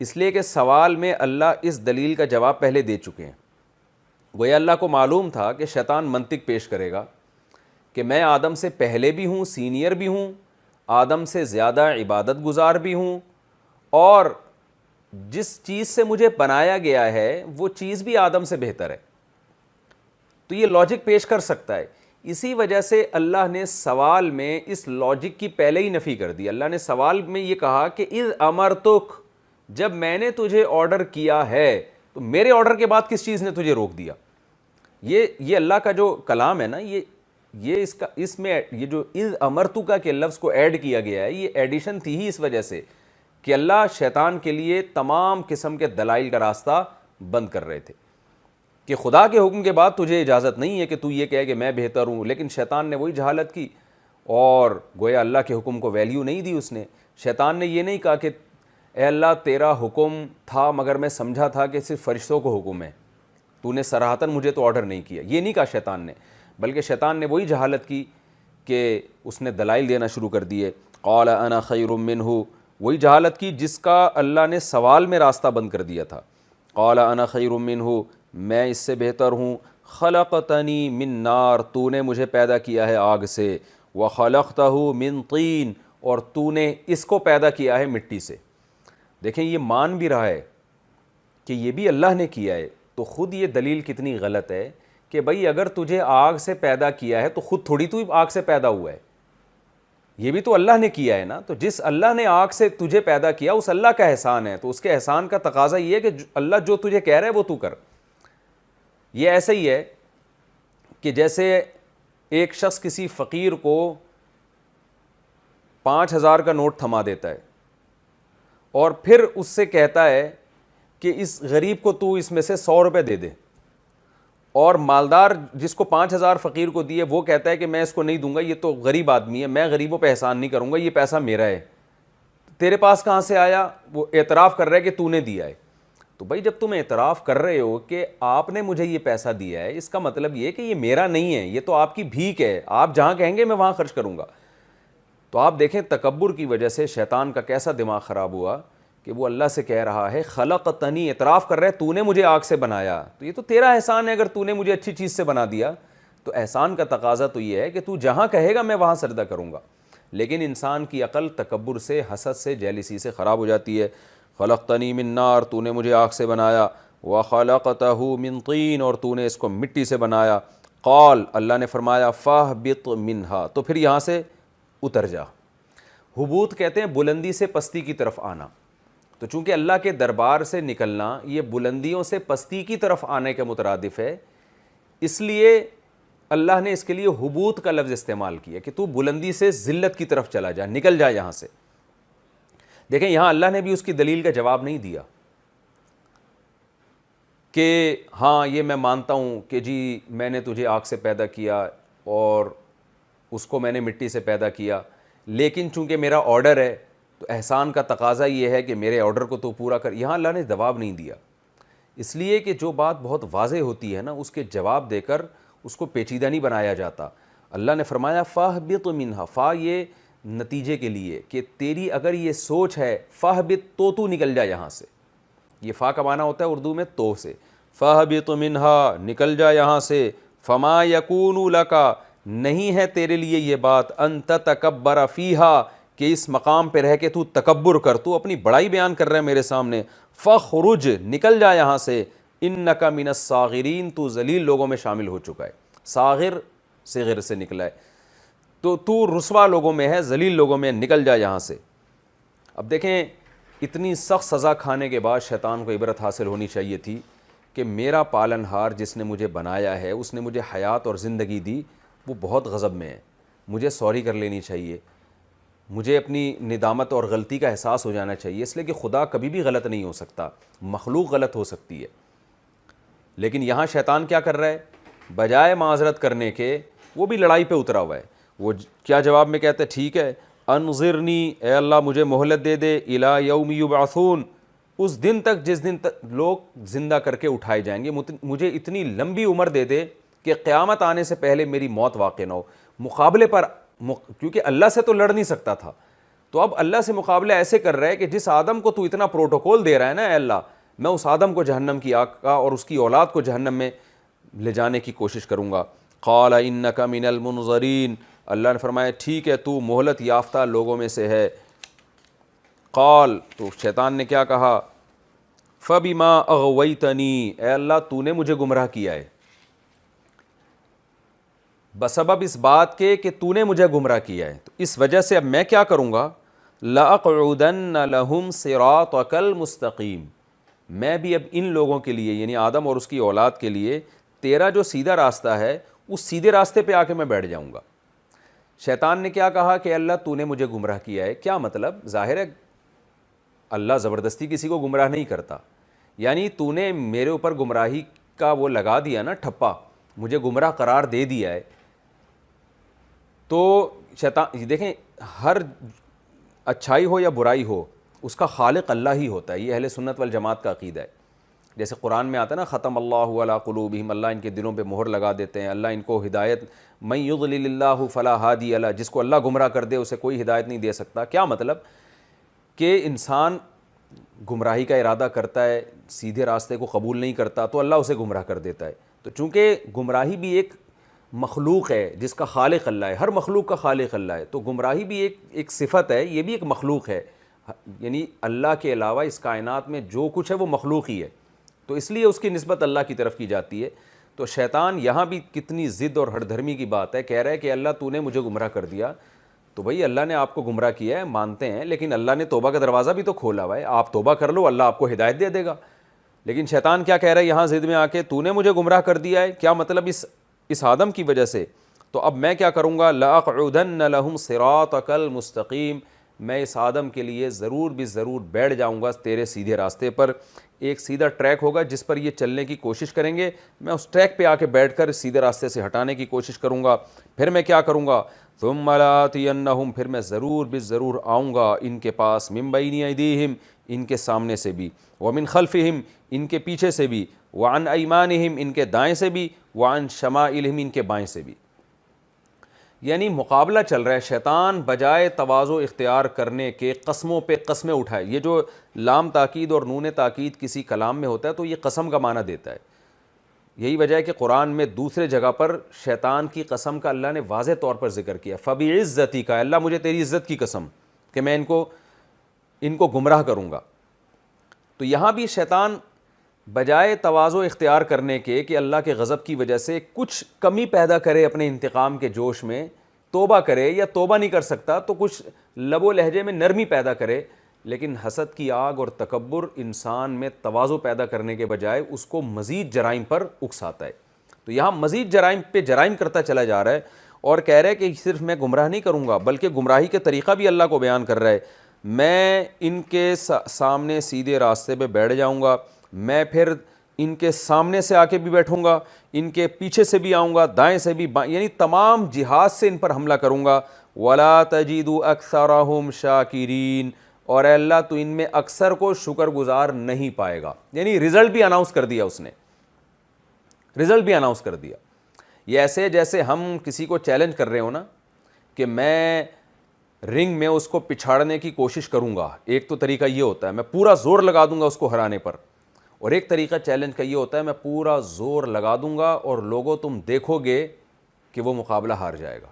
اس لیے کہ سوال میں اللہ اس دلیل کا جواب پہلے دے چکے ہیں. گویا اللہ کو معلوم تھا کہ شیطان منطق پیش کرے گا کہ میں آدم سے پہلے بھی ہوں، سینئر بھی ہوں، آدم سے زیادہ عبادت گزار بھی ہوں، اور جس چیز سے مجھے بنایا گیا ہے وہ چیز بھی آدم سے بہتر ہے. تو یہ لاجک پیش کر سکتا ہے. اسی وجہ سے اللہ نے سوال میں اس لاجک کی پہلے ہی نفی کر دی. اللہ نے سوال میں یہ کہا کہ اذ امرتک، جب میں نے تجھے آرڈر کیا ہے، تو میرے آرڈر کے بعد کس چیز نے تجھے روک دیا؟ یہ اللہ کا جو کلام ہے نا، یہ اس میں یہ جو اذ امرتک کے لفظ کو ایڈ کیا گیا ہے، یہ ایڈیشن تھی ہی اس وجہ سے کہ اللہ شیطان کے لیے تمام قسم کے دلائل کا راستہ بند کر رہے تھے کہ خدا کے حکم کے بعد تجھے اجازت نہیں ہے کہ تو یہ کہے کہ میں بہتر ہوں. لیکن شیطان نے وہی جہالت کی اور گویا اللہ کے حکم کو ویلیو نہیں دی. اس نے، شیطان نے یہ نہیں کہا کہ اے اللہ تیرا حکم تھا مگر میں سمجھا تھا کہ صرف فرشتوں کو حکم ہے، تو نے صراحتاً مجھے تو آرڈر نہیں کیا. یہ نہیں کہا شیطان نے، بلکہ شیطان نے وہی جہالت کی کہ اس نے دلائل دینا شروع کر دیے. قال انا خیر منہ، وہی جہالت کی جس کا اللہ نے سوال میں راستہ بند کر دیا تھا. قال انا خیر منہ، میں اس سے بہتر ہوں. خلقتنی من نار، تو نے مجھے پیدا کیا ہے آگ سے. وخلقتہ من طین، اور تو نے اس کو پیدا کیا ہے مٹی سے. دیکھیں یہ مان بھی رہا ہے کہ یہ بھی اللہ نے کیا ہے، تو خود یہ دلیل کتنی غلط ہے کہ بھئی اگر تجھے آگ سے پیدا کیا ہے تو خود تھوڑی تو آگ سے پیدا ہوا ہے، یہ بھی تو اللہ نے کیا ہے نا. تو جس اللہ نے آگ سے تجھے پیدا کیا اس اللہ کا احسان ہے، تو اس کے احسان کا تقاضا یہ ہے کہ اللہ جو تجھے کہہ رہا ہے وہ تو کر. یہ ایسا ہی ہے کہ جیسے ایک شخص کسی فقیر کو 5,000 کا نوٹ تھما دیتا ہے اور پھر اس سے کہتا ہے کہ اس غریب کو تو اس میں سے 100 روپے دے دے، اور مالدار جس کو 5,000 فقیر کو دیے وہ کہتا ہے کہ میں اس کو نہیں دوں گا، یہ تو غریب آدمی ہے، میں غریبوں پہ احسان نہیں کروں گا، یہ پیسہ میرا ہے. تیرے پاس کہاں سے آیا؟ وہ اعتراف کر رہا ہے کہ تو نے دیا ہے. تو بھائی جب تم اعتراف کر رہے ہو کہ آپ نے مجھے یہ پیسہ دیا ہے، اس کا مطلب یہ کہ یہ میرا نہیں ہے، یہ تو آپ کی بھیک ہے، آپ جہاں کہیں گے میں وہاں خرچ کروں گا. تو آپ دیکھیں تکبر کی وجہ سے شیطان کا کیسا دماغ خراب ہوا کہ وہ اللہ سے کہہ رہا ہے خلقتنی، اعتراف کر رہا ہے تو نے مجھے آگ سے بنایا، تو یہ تو تیرا احسان ہے. اگر تو نے مجھے اچھی چیز سے بنا دیا تو احسان کا تقاضا تو یہ ہے کہ تو جہاں کہے گا میں وہاں سجدہ کروں گا. لیکن انسان کی عقل تکبر سے، حسد سے، جیلسی سے خراب ہو جاتی ہے. خلقتنی من نار، تو نے مجھے آگ سے بنایا. وخلقتہ من طین، اور تو نے اس کو مٹی سے بنایا. قال، اللہ نے فرمایا فاہبط منہا، تو پھر یہاں سے اتر جا. حبوط کہتے ہیں بلندی سے پستی کی طرف آنا. تو چونکہ اللہ کے دربار سے نکلنا یہ بلندیوں سے پستی کی طرف آنے کے مترادف ہے، اس لیے اللہ نے اس کے لیے حبوط کا لفظ استعمال کیا کہ تو بلندی سے ذلت کی طرف چلا جا، نکل جا یہاں سے. دیکھیں یہاں اللہ نے بھی اس کی دلیل کا جواب نہیں دیا کہ ہاں یہ میں مانتا ہوں کہ جی میں نے تجھے آگ سے پیدا کیا اور اس کو میں نے مٹی سے پیدا کیا، لیکن چونکہ میرا آرڈر ہے تو احسان کا تقاضا یہ ہے کہ میرے آرڈر کو تو پورا کر. یہاں اللہ نے جواب نہیں دیا، اس لیے کہ جو بات بہت واضح ہوتی ہے نا اس کے جواب دے کر اس کو پیچیدہ نہیں بنایا جاتا. اللہ نے فرمایا فاہبط منہا، فا یہ نتیجے کے لیے کہ تیری اگر یہ سوچ ہے، فاہبط تو نکل جا یہاں سے. یہ فا کا معنی ہوتا ہے اردو میں تو سے. فاہبط منہا، نکل جا یہاں سے. فما یکون لک، نہیں ہے تیرے لیے یہ بات، ان تتکبر فیہا، کہ اس مقام پہ رہ کے تو تکبر کر، تو اپنی بڑائی بیان کر رہا ہے میرے سامنے. فخرج، نکل جا یہاں سے. انک من الصاغرین، تو ذلیل لوگوں میں شامل ہو چکا ہے. صاغر صغر سے نکلا ہے، تو رسوا لوگوں میں ہے، ذلیل لوگوں میں، نکل جا یہاں سے. اب دیکھیں اتنی سخت سزا کھانے کے بعد شیطان کو عبرت حاصل ہونی چاہیے تھی کہ میرا پالن ہار جس نے مجھے بنایا ہے، اس نے مجھے حیات اور زندگی دی، وہ بہت غضب میں ہے. مجھے سوری کر لینی چاہیے، مجھے اپنی ندامت اور غلطی کا احساس ہو جانا چاہیے، اس لیے کہ خدا کبھی بھی غلط نہیں ہو سکتا، مخلوق غلط ہو سکتی ہے. لیکن یہاں شیطان کیا کر رہا ہے؟ بجائے معذرت کرنے کے وہ بھی لڑائی پہ اترا ہوا ہے. وہ کیا جواب میں کہتا ہے؟ ٹھیک ہے، انظرنی، اے اللہ مجھے مہلت دے دے، الی یوم یبعثون، اس دن تک جس دن تک لوگ زندہ کر کے اٹھائے جائیں گے. مجھے اتنی لمبی عمر دے دے کہ قیامت آنے سے پہلے میری موت واقع نہ ہو. مقابلے پر کیونکہ اللہ سے تو لڑ نہیں سکتا تھا، تو اب اللہ سے مقابلہ ایسے کر رہا ہے کہ جس آدم کو تو اتنا پروٹوکول دے رہا ہے نا، اے اللہ میں اس آدم کو جہنم کی آگ کا اور اس کی اولاد کو جہنم میں لے جانے کی کوشش کروں گا. قال انک من المنظرین، اللہ نے فرمایا ٹھیک ہے تو مہلت یافتہ لوگوں میں سے ہے. قال، تو شیطان نے کیا کہا؟ فبما اغویتنی، اے اللہ تو نے مجھے گمراہ کیا ہے، بسبب اس بات کے کہ تو نے مجھے گمراہ کیا ہے، تو اس وجہ سے اب میں کیا کروں گا؟ لَأَقْعُدَنَّ لَهُمْ صِرَاطَكَ الْمُسْتَقِيمِ، میں بھی اب ان لوگوں کے لیے یعنی آدم اور اس کی اولاد کے لیے تیرا جو سیدھا راستہ ہے اس سیدھے راستے پہ آ کے میں بیٹھ جاؤں گا. شیطان نے کیا کہا کہ اللہ تو نے مجھے گمراہ کیا ہے؟ کیا مطلب؟ ظاہر ہے اللہ زبردستی کسی کو گمراہ نہیں کرتا، یعنی تو نے میرے اوپر گمراہی کا وہ لگا دیا نا ٹھپا، مجھے گمراہ قرار دے دیا ہے. تو شیطان دیکھیں ہر اچھائی ہو یا برائی ہو اس کا خالق اللہ ہی ہوتا ہے، یہ اہل سنت والجماعت کا عقیدہ ہے. جیسے قرآن میں آتا ہے نا ختم اللہ علی قلوبہم، اللہ ان کے دلوں پہ مہر لگا دیتے ہیں، اللہ ان کو ہدایت، من یضلل اللہ فلا ہادی له، جس کو اللہ گمراہ کر دے اسے کوئی ہدایت نہیں دے سکتا. کیا مطلب؟ کہ انسان گمراہی کا ارادہ کرتا ہے، سیدھے راستے کو قبول نہیں کرتا تو اللہ اسے گمراہ کر دیتا ہے. تو چونکہ گمراہی بھی ایک مخلوق ہے جس کا خالق اللہ ہے، ہر مخلوق کا خالق اللہ ہے، تو گمراہی بھی ایک صفت ہے، یہ بھی ایک مخلوق ہے، یعنی اللہ کے علاوہ اس کائنات میں جو کچھ ہے وہ مخلوق ہی ہے، تو اس لیے اس کی نسبت اللہ کی طرف کی جاتی ہے. تو شیطان یہاں بھی کتنی ضد اور ہٹ دھرمی کی بات ہے، کہہ رہا ہے کہ اللہ تو نے مجھے گمراہ کر دیا. تو بھئی اللہ نے آپ کو گمراہ کیا ہے مانتے ہیں، لیکن اللہ نے توبہ کا دروازہ بھی تو کھولا ہوا ہے، آپ توبہ کر لو اللہ آپ کو ہدایت دے دے گا. لیکن شیطان کیا کہہ رہا ہے یہاں ضد میں آ کے؟ تو نے مجھے گمراہ کر دیا ہے، کیا مطلب؟ اس آدم کی وجہ سے. تو اب میں کیا کروں گا؟ لَأَقْعُدَنَّ لَهُمْ صِرَاطَكَ الْمُسْتَقِيمِ، میں اس آدم کے لیے ضرور بھی ضرور بیٹھ جاؤں گا تیرے سیدھے راستے پر. ایک سیدھا ٹریک ہوگا جس پر یہ چلنے کی کوشش کریں گے، میں اس ٹریک پہ آ کے بیٹھ کر سیدھے راستے سے ہٹانے کی کوشش کروں گا. پھر میں کیا کروں گا؟ ثُمَّ لَآتِيَنَّهُمْ، پھر میں ضرور بھی ضرور آؤں گا ان کے پاس، مِن بَيْنِ أَيْدِيهِمْ، ان کے سامنے سے بھی، وَمِن خَلْفِهِمْ، ان کے پیچھے سے بھی، وَعَنْ أَيْمَانِهِمْ، ان کے دائیں سے بھی، وَعَنْ شَمَائِلِهِمْ، ان کے بائیں سے بھی. یعنی مقابلہ چل رہا ہے. شیطان بجائے تواضع اختیار کرنے کے قسموں پہ قسمیں اٹھائے. یہ جو لام تاکید اور نون تاکید کسی کلام میں ہوتا ہے تو یہ قسم کا معنی دیتا ہے. یہی وجہ ہے کہ قرآن میں دوسرے جگہ پر شیطان کی قسم کا اللہ نے واضح طور پر ذکر کیا، فَبِعِزَّتِكَ، اللہ مجھے تیری عزت کی قسم کہ میں ان کو گمراہ کروں گا. تو یہاں بھی شیطان بجائے تواضع اختیار کرنے کے کہ اللہ کے غضب کی وجہ سے کچھ کمی پیدا کرے اپنے انتقام کے جوش میں، توبہ کرے، یا توبہ نہیں کر سکتا تو کچھ لب و لہجے میں نرمی پیدا کرے، لیکن حسد کی آگ اور تکبر انسان میں تواضع پیدا کرنے کے بجائے اس کو مزید جرائم پر اکساتا ہے. تو یہاں مزید جرائم پہ جرائم کرتا چلا جا رہا ہے اور کہہ رہا ہے کہ صرف میں گمراہ نہیں کروں گا بلکہ گمراہی کے طریقہ بھی اللہ کو بیان کر رہا ہے. میں ان کے سامنے سیدھے راستے پہ بیٹھ جاؤں گا، میں پھر ان کے سامنے سے آ کے بھی بیٹھوں گا, ان کے پیچھے سے بھی آؤں گا, دائیں سے بھی یعنی تمام جہات سے ان پر حملہ کروں گا. وَلَا تَجِدُ أَكْثَرَهُمْ شَاكِرِينَ, اور اے اللہ تو ان میں اکثر کو شکر گزار نہیں پائے گا. یعنی رزلٹ بھی اناؤنس کر دیا اس نے, رزلٹ بھی اناؤنس کر دیا. یہ ایسے جیسے ہم کسی کو چیلنج کر رہے ہو نا کہ میں رنگ میں اس کو پچھاڑنے کی کوشش کروں گا. ایک تو طریقہ یہ ہوتا ہے میں پورا زور لگا دوں گا اس کو ہرانے پر, اور ایک طریقہ چیلنج کا یہ ہوتا ہے میں پورا زور لگا دوں گا اور لوگوں تم دیکھو گے کہ وہ مقابلہ ہار جائے گا.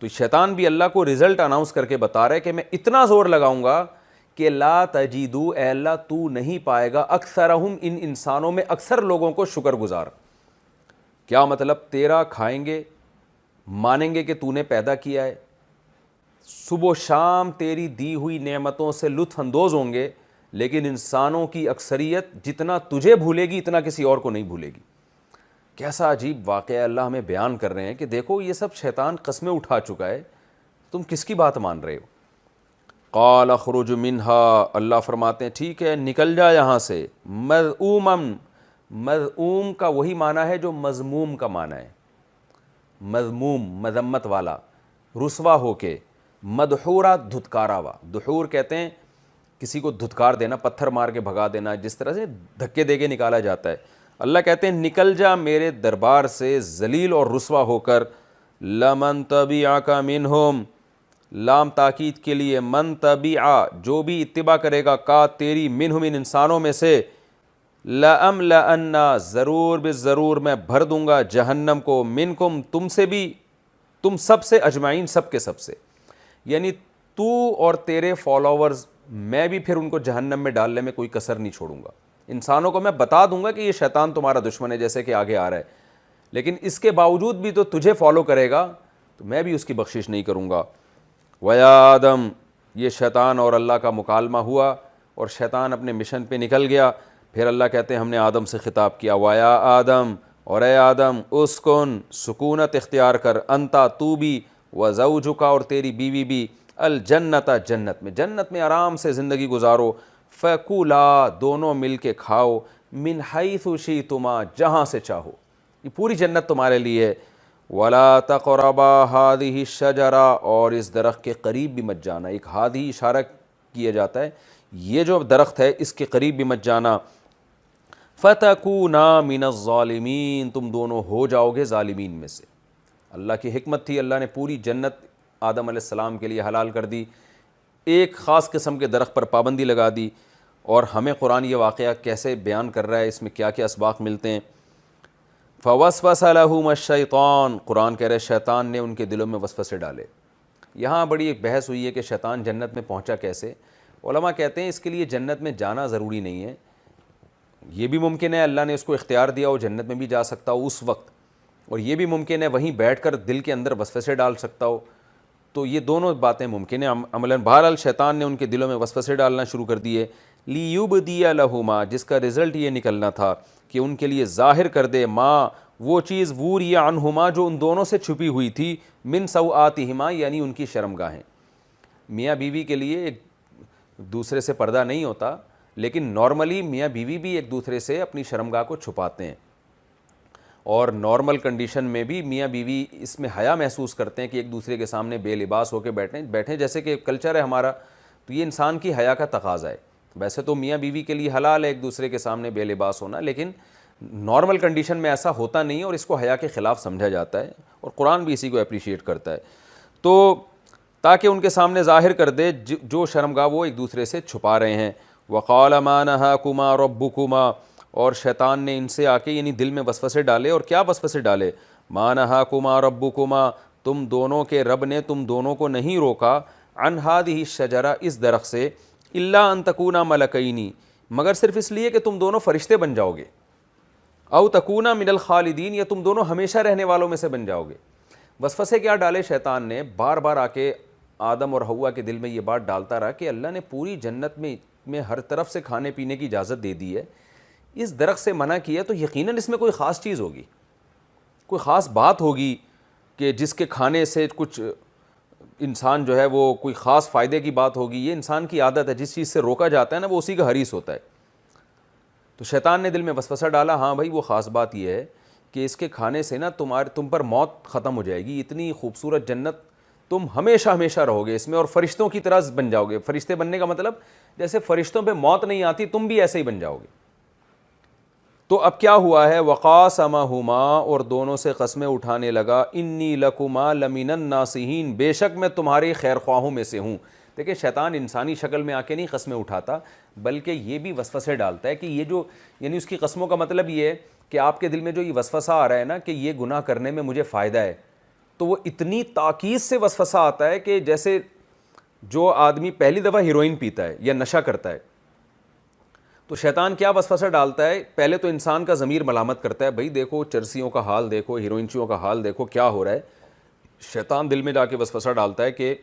تو شیطان بھی اللہ کو رزلٹ اناؤنس کر کے بتا رہا ہے کہ میں اتنا زور لگاؤں گا کہ لا تجیدو, اے اللہ تو نہیں پائے گا اکثرہم, ان انسانوں میں اکثر لوگوں کو شکر گزار. کیا مطلب؟ تیرا کھائیں گے, مانیں گے کہ تو نے پیدا کیا ہے, صبح و شام تیری دی ہوئی نعمتوں سے لطف اندوز ہوں گے, لیکن انسانوں کی اکثریت جتنا تجھے بھولے گی اتنا کسی اور کو نہیں بھولے گی. کیسا عجیب واقعہ اللہ ہمیں بیان کر رہے ہیں کہ دیکھو یہ سب شیطان قسمیں اٹھا چکا ہے, تم کس کی بات مان رہے ہو. قال اخرج منها, اللہ فرماتے ہیں ٹھیک ہے نکل جا یہاں سے. مذءوما, مذءوم کا وہی معنی ہے جو مذموم کا معنی ہے, مذموم مذمت والا, رسوا ہو کے. مدحورا, دھتکارا ہوا. دحور کہتے ہیں کسی کو دھتکار دینا, پتھر مار کے بھگا دینا, جس طرح سے دھکے دے کے نکالا جاتا ہے. اللہ کہتے ہیں نکل جا میرے دربار سے ذلیل اور رسوا ہو کر. لمن تبعک منہم, لام تاکید کے لیے, من تبع, جو بھی اتباع کرے گا, کا تیری, منہم ان انسانوں میں سے, لأملأن, ضرور بالضرور میں بھر دوں گا جہنم کو, منکم تم سے بھی, تم سب سے, اجمعین سب کے سب سے. یعنی تو اور تیرے فالوورز, میں بھی پھر ان کو جہنم میں ڈالنے میں کوئی کسر نہیں چھوڑوں گا. انسانوں کو میں بتا دوں گا کہ یہ شیطان تمہارا دشمن ہے جیسے کہ آگے آ رہا ہے, لیکن اس کے باوجود بھی تو تجھے فالو کرے گا تو میں بھی اس کی بخشش نہیں کروں گا. وَيَا آدم, یہ شیطان اور اللہ کا مکالمہ ہوا اور شیطان اپنے مشن پہ نکل گیا. پھر اللہ کہتے ہیں ہم نے آدم سے خطاب کیا, وَيَا آدم, اور اے آدم, اسکن, سکونت اختیار کر, انتا, تو بھی, وزوجک, اور تیری بیوی بھی, الجنت, جنت میں, جنت میں آرام سے زندگی گزارو. فَكُلَا, دونوں مل کے کھاؤ, من حیث شئتما, جہاں سے چاہو, یہ پوری جنت تمہارے لیے. وَلَا تَقْرَبَا هَذِهِ الشَّجَرَةَ, اور اس درخت کے قریب بھی مت جانا. ایک ہادھی اشارہ کیا جاتا ہے, یہ جو درخت ہے اس کے قریب بھی مت جانا. فَتَكُونَا مِنَ الظَّالِمِينَ, تم دونوں ہو جاؤ گے ظالمین میں سے. اللہ کی حکمت تھی, اللہ نے پوری جنت آدم علیہ السلام کے لیے حلال کر دی, ایک خاص قسم کے درخت پر پابندی لگا دی. اور ہمیں قرآن یہ واقعہ کیسے بیان کر رہا ہے, اس میں کیا کیا اسباق ملتے ہیں. فوسوس لہم الشیطان, قرآن کہہ رہے شیطان نے ان کے دلوں میں وسوسے ڈالے. یہاں بڑی ایک بحث ہوئی ہے کہ شیطان جنت میں پہنچا کیسے. علماء کہتے ہیں اس کے لیے جنت میں جانا ضروری نہیں ہے, یہ بھی ممکن ہے اللہ نے اس کو اختیار دیا ہو جنت میں بھی جا سکتا ہو اس وقت, اور یہ بھی ممکن ہے وہیں بیٹھ کر دل کے اندر وسوسے ڈال سکتا ہو. تو یہ دونوں باتیں ممکن ہیں عملاً. بہرحال شیطان نے ان کے دلوں میں وسوسے ڈالنا شروع کر دیے. لیبدی لہما, جس کا رزلٹ یہ نکلنا تھا کہ ان کے لیے ظاہر کر دے, ما, وہ چیز, ووری عنہما, جو ان دونوں سے چھپی ہوئی تھی, من سوآتہما, یعنی ان کی شرمگاہیں. میاں بیوی کے لیے ایک دوسرے سے پردہ نہیں ہوتا, لیکن نارملی میاں بیوی بھی ایک دوسرے سے اپنی شرمگاہ کو چھپاتے ہیں, اور نارمل کنڈیشن میں بھی میاں بیوی اس میں حیا محسوس کرتے ہیں کہ ایک دوسرے کے سامنے بے لباس ہو کے بیٹھیں جیسے کہ کلچر ہے ہمارا. تو یہ انسان کی حیا کا تقاضا ہے. ویسے تو میاں بیوی کے لیے حلال ہے ایک دوسرے کے سامنے بے لباس ہونا, لیکن نارمل کنڈیشن میں ایسا ہوتا نہیں ہے اور اس کو حیا کے خلاف سمجھا جاتا ہے, اور قرآن بھی اسی کو اپریشیٹ کرتا ہے. تو تاکہ ان کے سامنے ظاہر کر دے جو شرمگاہ وہ ایک دوسرے سے چھپا رہے ہیں. وَقَالَ مَا نَهَاكُمَا رَبُّكُمَا, اور شیطان نے ان سے آ کے یعنی دل میں وسوسے ڈالے. اور کیا وسوسے ڈالے؟ مَا نَهَاكُمَا رَبُّكُمَا, تم دونوں کے رب نے تم دونوں کو نہیں روکا, عن هذه الشجرة, اس درخت سے, الا ان تکونا ملکین, مگر صرف اس لیے کہ تم دونوں فرشتے بن جاؤ گے, او تکونا من الخالدین, یا تم دونوں ہمیشہ رہنے والوں میں سے بن جاؤ گے. وسوسے کیا ڈالے شیطان نے؟ بار بار آ کے آدم اور حوا کے دل میں یہ بات ڈالتا رہا کہ اللہ نے پوری جنت میں ہر طرف سے کھانے پینے کی اجازت دے دی ہے, اس درخت سے منع کیا تو یقیناً اس میں کوئی خاص چیز ہوگی, کوئی خاص بات ہوگی کہ جس کے کھانے سے کچھ انسان جو ہے وہ کوئی خاص فائدے کی بات ہوگی. یہ انسان کی عادت ہے, جس چیز سے روکا جاتا ہے نا وہ اسی کا حریص ہوتا ہے. تو شیطان نے دل میں وسوسہ ڈالا، ہاں بھائی وہ خاص بات یہ ہے کہ اس کے کھانے سے نا تم پر موت ختم ہو جائے گی، اتنی خوبصورت جنت تم ہمیشہ ہمیشہ رہو گے اس میں، اور فرشتوں کی طرح بن جاؤ گے۔ فرشتے بننے کا مطلب جیسے فرشتوں پہ موت نہیں آتی، تم بھی ایسے ہی بن جاؤ گے۔ تو اب کیا ہوا ہے، وقاسمہما، اور دونوں سے قسمیں اٹھانے لگا، انی لکما لمن الناصحین، بے شک میں تمہارے خیر خواہوں میں سے ہوں۔ دیکھیں شیطان انسانی شکل میں آ کے نہیں قسمیں اٹھاتا، بلکہ یہ بھی وسوسے ڈالتا ہے کہ یہ جو، یعنی اس کی قسموں کا مطلب یہ ہے کہ آپ کے دل میں جو یہ وسوسہ آ رہا ہے نا کہ یہ گناہ کرنے میں مجھے فائدہ ہے، تو وہ اتنی تاکید سے وسوسہ آتا ہے کہ جیسے جو آدمی پہلی دفعہ ہیروئن پیتا ہے یا نشہ کرتا ہے، تو شیطان کیا وسوسہ ڈالتا ہے، پہلے تو انسان کا ضمیر ملامت کرتا ہے، بھائی دیکھو چرسیوں کا حال دیکھو، ہیروئنچیوں کا حال دیکھو کیا ہو رہا ہے۔ شیطان دل میں جا کے وسوسہ ڈالتا ہے کہ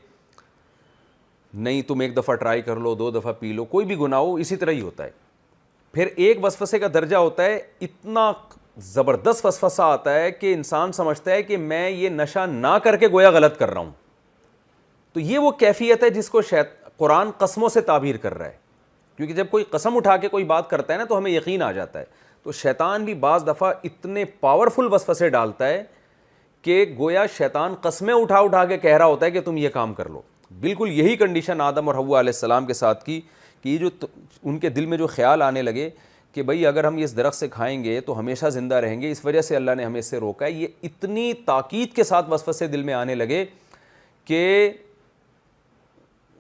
نہیں تم ایک دفعہ ٹرائی کر لو، 2 دفعہ پی لو، کوئی بھی گناہ ہو اسی طرح ہی ہوتا ہے۔ پھر ایک وسوسے کا درجہ ہوتا ہے، اتنا زبردست وسوسہ آتا ہے کہ انسان سمجھتا ہے کہ میں یہ نشہ نہ کر کے گویا غلط کر رہا ہوں۔ تو یہ وہ کیفیت ہے جس کو قرآن قسموں سے تعبیر کر رہا ہے، کیونکہ جب کوئی قسم اٹھا کے کوئی بات کرتا ہے نا تو ہمیں یقین آ جاتا ہے۔ تو شیطان بھی بعض دفعہ اتنے پاورفل وسوسے ڈالتا ہے کہ گویا شیطان قسمیں اٹھا اٹھا کے کہہ رہا ہوتا ہے کہ تم یہ کام کر لو۔ بالکل یہی کنڈیشن آدم اور حوا علیہ السلام کے ساتھ کی کہ یہ جو ان کے دل میں جو خیال آنے لگے کہ بھئی اگر ہم اس درخت سے کھائیں گے تو ہمیشہ زندہ رہیں گے، اس وجہ سے اللہ نے ہمیں اس سے روکا ہے، یہ اتنی تاکید کے ساتھ وسوسے دل میں آنے لگے کہ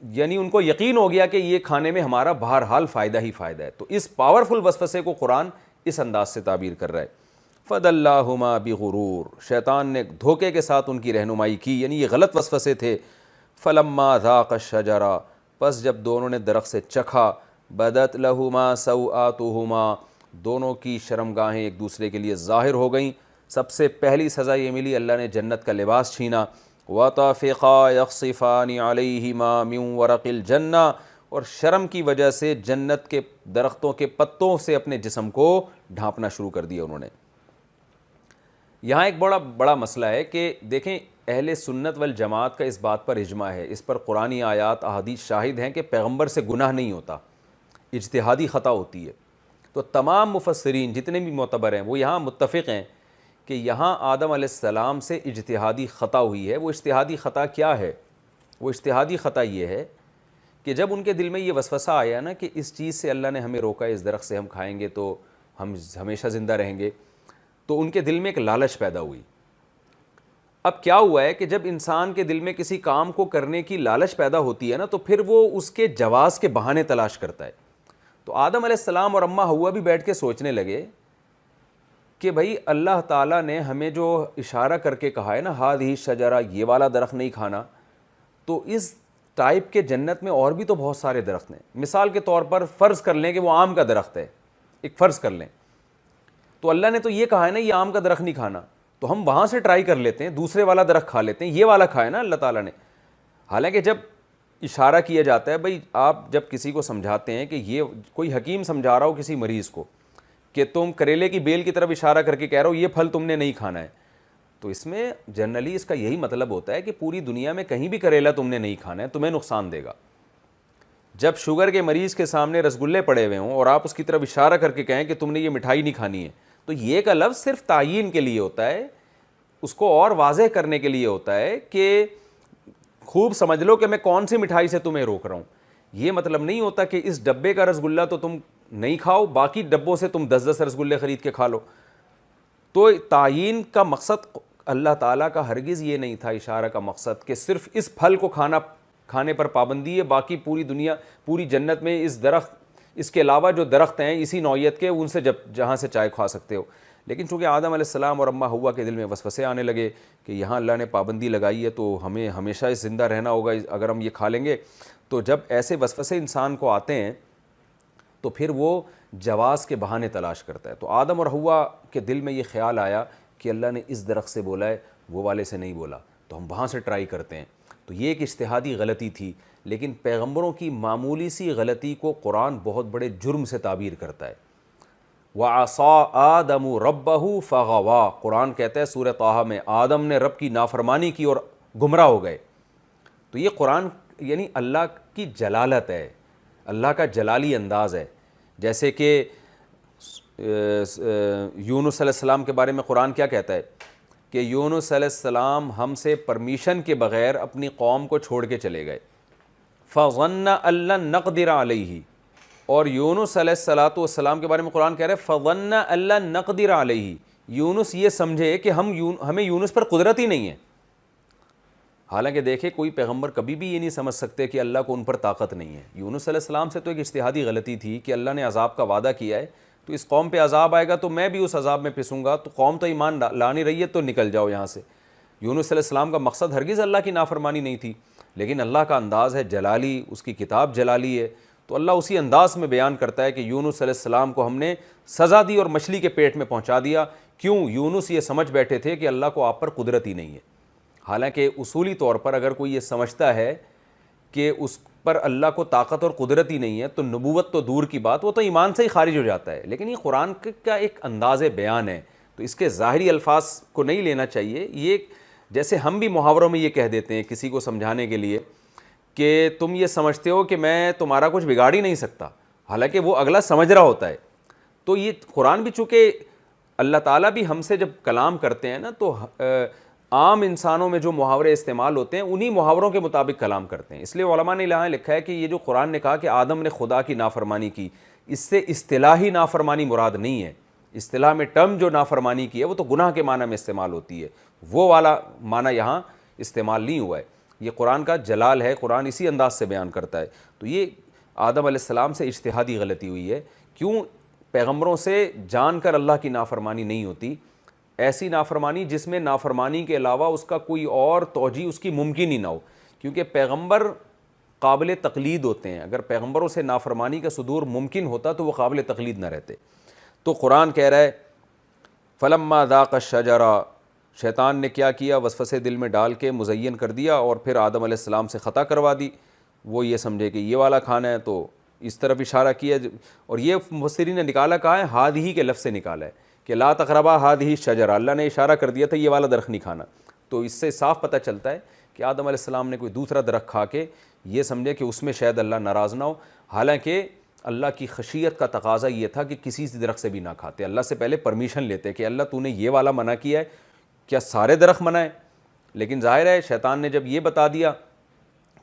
یعنی ان کو یقین ہو گیا کہ یہ کھانے میں ہمارا بہرحال فائدہ ہی فائدہ ہے۔ تو اس پاورفل وسوسے کو قرآن اس انداز سے تعبیر کر رہا ہے، فَدَلَّاهُمَا بِغُرُورٍ، شیطان نے دھوکے کے ساتھ ان کی رہنمائی کی، یعنی یہ غلط وسوسے تھے۔ فَلَمَّا ذَاقَ الشَّجَرَةَ، پس جب دونوں نے درخت سے چکھا، بَدَتْ لَهُمَا سَوْآتُهُمَا، دونوں کی شرمگاہیں ایک دوسرے کے لیے ظاہر ہو گئیں۔ سب سے پہلی سزا یہ ملی، اللہ نے جنت کا لباس چھینا۔ وَطَفِقَا يَخْصِفَانِ عَلَيْهِمَا مِنْ وَرَقِ الْجَنَّةِ، اور شرم کی وجہ سے جنت کے درختوں کے پتوں سے اپنے جسم کو ڈھانپنا شروع کر دیا انہوں نے۔ یہاں ایک بڑا مسئلہ ہے کہ دیکھیں اہل سنت والجماعت کا اس بات پر اجماع ہے، اس پر قرآنی آیات احادیث شاہد ہیں کہ پیغمبر سے گناہ نہیں ہوتا، اجتہادی خطا ہوتی ہے۔ تو تمام مفسرین جتنے بھی معتبر ہیں وہ یہاں متفق ہیں کہ یہاں آدم علیہ السلام سے اجتہادی خطا ہوئی ہے۔ وہ اجتہادی خطا کیا ہے؟ وہ اجتہادی خطا یہ ہے کہ جب ان کے دل میں یہ وسوسہ آیا نا کہ اس چیز سے اللہ نے ہمیں روکا ہے، اس درخت سے ہم کھائیں گے تو ہم ہمیشہ زندہ رہیں گے، تو ان کے دل میں ایک لالچ پیدا ہوئی۔ اب کیا ہوا ہے کہ جب انسان کے دل میں کسی کام کو کرنے کی لالچ پیدا ہوتی ہے نا تو پھر وہ اس کے جواز کے بہانے تلاش کرتا ہے۔ تو آدم علیہ السلام اور اماں حوا بھی بیٹھ کے سوچنے لگے کہ بھائی اللہ تعالیٰ نے ہمیں جو اشارہ کر کے کہا ہے نا ہذہ شجرہ، یہ والا درخت نہیں کھانا، تو اس ٹائپ کے جنت میں اور بھی تو بہت سارے درخت ہیں۔ مثال کے طور پر فرض کر لیں کہ وہ آم کا درخت ہے، ایک فرض کر لیں، تو اللہ نے تو یہ کہا ہے نا یہ آم کا درخت نہیں کھانا، تو ہم وہاں سے ٹرائی کر لیتے ہیں، دوسرے والا درخت کھا لیتے ہیں، یہ والا کھائے نا اللہ تعالیٰ نے۔ حالانکہ جب اشارہ کیا جاتا ہے، بھائی آپ جب کسی کو سمجھاتے ہیں کہ یہ کوئی حکیم سمجھا رہا ہو کسی مریض کو کہ تم کریلے کی بیل کی طرف اشارہ کر کے کہہ رہے ہو یہ پھل تم نے نہیں کھانا ہے، تو اس میں جنرلی اس کا یہی مطلب ہوتا ہے کہ پوری دنیا میں کہیں بھی کریلا تم نے نہیں کھانا ہے، تمہیں نقصان دے گا۔ جب شوگر کے مریض کے سامنے رسگلے پڑے ہوئے ہوں اور آپ اس کی طرف اشارہ کر کے کہیں کہ تم نے یہ مٹھائی نہیں کھانی ہے، تو یہ کا لفظ صرف تعیین کے لیے ہوتا ہے، اس کو اور واضح کرنے کے لیے ہوتا ہے کہ خوب سمجھ لو کہ میں کون سی مٹھائی سے تمہیں روک رہا ہوں۔ یہ مطلب نہیں ہوتا کہ اس ڈبے کا رسگلہ تو تم نہیں کھاؤ، باقی ڈبوں سے تم 10 رسگلے خرید کے کھا لو۔ تو تعیین کا مقصد اللہ تعالیٰ کا ہرگز یہ نہیں تھا، اشارہ کا مقصد کہ صرف اس پھل کو کھانے پر پابندی ہے، باقی پوری دنیا پوری جنت میں اس درخت اس کے علاوہ جو درخت ہیں اسی نوعیت کے ان سے جہاں سے چائے کھا سکتے ہو۔ لیکن چونکہ آدم علیہ السلام اور اماں حوا کے دل میں وسوسے آنے لگے کہ یہاں اللہ نے پابندی لگائی ہے تو ہمیں ہمیشہ اس زندہ رہنا ہوگا اگر ہم یہ کھا لیں گے، تو جب ایسے وسوسے انسان کو آتے ہیں تو پھر وہ جواز کے بہانے تلاش کرتا ہے۔ تو آدم اور حوا کے دل میں یہ خیال آیا کہ اللہ نے اس درخت سے بولا ہے، وہ والے سے نہیں بولا، تو ہم وہاں سے ٹرائی کرتے ہیں۔ تو یہ ایک اجتہادی غلطی تھی، لیکن پیغمبروں کی معمولی سی غلطی کو قرآن بہت بڑے جرم سے تعبیر کرتا ہے۔ وَعَصَىٰ آدَمُ رَبَّهُ فَغَوَىٰ، قرآن کہتا ہے سورہ طٰہٰ میں آدم نے رب کی نافرمانی کی اور گمراہ ہو گئے۔ تو یہ قرآن یعنی اللہ کی جلالت ہے، اللہ کا جلالی انداز ہے۔ جیسے کہ یونس علیہ السلام کے بارے میں قرآن کیا کہتا ہے کہ یونس علیہ السلام ہم سے پرمیشن کے بغیر اپنی قوم کو چھوڑ کے چلے گئے. فظن ان لن نقدر علیہ. اور یونس علیہ السلام کے بارے میں قرآن کہہ رہا ہے فظن ان لن نقدر علیہ. یونس یہ سمجھے کہ ہمیں یونس پر قدرت ہی نہیں ہے. حالانکہ دیکھیں کوئی پیغمبر کبھی بھی یہ نہیں سمجھ سکتے کہ اللہ کو ان پر طاقت نہیں ہے. یونس علیہ السلام سے تو ایک اجتہادی غلطی تھی کہ اللہ نے عذاب کا وعدہ کیا ہے تو اس قوم پہ عذاب آئے گا تو میں بھی اس عذاب میں پھنسوں گا, تو قوم تو ایمان لا نہیں رہی ہے تو نکل جاؤ یہاں سے. یونس علیہ السلام کا مقصد ہرگز اللہ کی نافرمانی نہیں تھی, لیکن اللہ کا انداز ہے جلالی, اس کی کتاب جلالی ہے, تو اللہ اسی انداز میں بیان کرتا ہے کہ یونس علیہ السلام کو ہم نے سزا دی اور مچھلی کے پیٹ میں پہنچا دیا. کیوں؟ یونس یہ سمجھ بیٹھے تھے کہ اللہ کو آپ پر قدرت ہی نہیں ہے. حالانکہ اصولی طور پر اگر کوئی یہ سمجھتا ہے کہ اس پر اللہ کو طاقت اور قدرت ہی نہیں ہے تو نبوت تو دور کی بات, وہ تو ایمان سے ہی خارج ہو جاتا ہے. لیکن یہ قرآن کا ایک انداز بیان ہے تو اس کے ظاہری الفاظ کو نہیں لینا چاہیے. یہ جیسے ہم بھی محاوروں میں یہ کہہ دیتے ہیں کسی کو سمجھانے کے لیے کہ تم یہ سمجھتے ہو کہ میں تمہارا کچھ بگاڑ ہی نہیں سکتا, حالانکہ وہ اگلا سمجھ رہا ہوتا ہے. تو یہ قرآن بھی چونکہ اللہ تعالیٰ بھی ہم سے جب کلام کرتے ہیں نا تو عام انسانوں میں جو محاورے استعمال ہوتے ہیں انہی محاوروں کے مطابق کلام کرتے ہیں. اس لیے علماء نے یہاں لکھا ہے کہ یہ جو قرآن نے کہا کہ آدم نے خدا کی نافرمانی کی, اس سے اصطلاحی نافرمانی مراد نہیں ہے. اصطلاح میں ٹرم جو نافرمانی کی ہے وہ تو گناہ کے معنی میں استعمال ہوتی ہے, وہ والا معنی یہاں استعمال نہیں ہوا ہے. یہ قرآن کا جلال ہے, قرآن اسی انداز سے بیان کرتا ہے. تو یہ آدم علیہ السلام سے اجتہادی غلطی ہوئی ہے. کیوں؟ پیغمبروں سے جان کر اللہ کی نافرمانی نہیں ہوتی, ایسی نافرمانی جس میں نافرمانی کے علاوہ اس کا کوئی اور توجیہ اس کی ممکن ہی نہ ہو, کیونکہ پیغمبر قابل تقلید ہوتے ہیں. اگر پیغمبروں سے نافرمانی کا صدور ممکن ہوتا تو وہ قابل تقلید نہ رہتے. تو قرآن کہہ رہا ہے فلما ذاق الشجرہ, شیطان نے کیا کیا, وسوسے دل میں ڈال کے مزین کر دیا اور پھر آدم علیہ السلام سے خطا کروا دی. وہ یہ سمجھے کہ یہ والا کھانا ہے تو اس طرف اشارہ کیا, اور یہ مفسرین نے نکالا کہا ہے ہادھی کے لفظ سے نکالا ہے کہ لا تقربا ہادھی الشجرہ, اللہ نے اشارہ کر دیا تھا یہ والا درخت نہیں کھانا. تو اس سے صاف پتہ چلتا ہے کہ آدم علیہ السلام نے کوئی دوسرا درخت کھا کے یہ سمجھے کہ اس میں شاید اللہ ناراض نہ ہو. حالانکہ اللہ کی خشیت کا تقاضا یہ تھا کہ کسی درخت سے بھی نہ کھاتے, اللہ سے پہلے پرمیشن لیتے کہ اللہ تو نے یہ والا منع کیا ہے, کیا سارے درخت منع ہے؟ لیکن ظاہر ہے شیطان نے جب یہ بتا دیا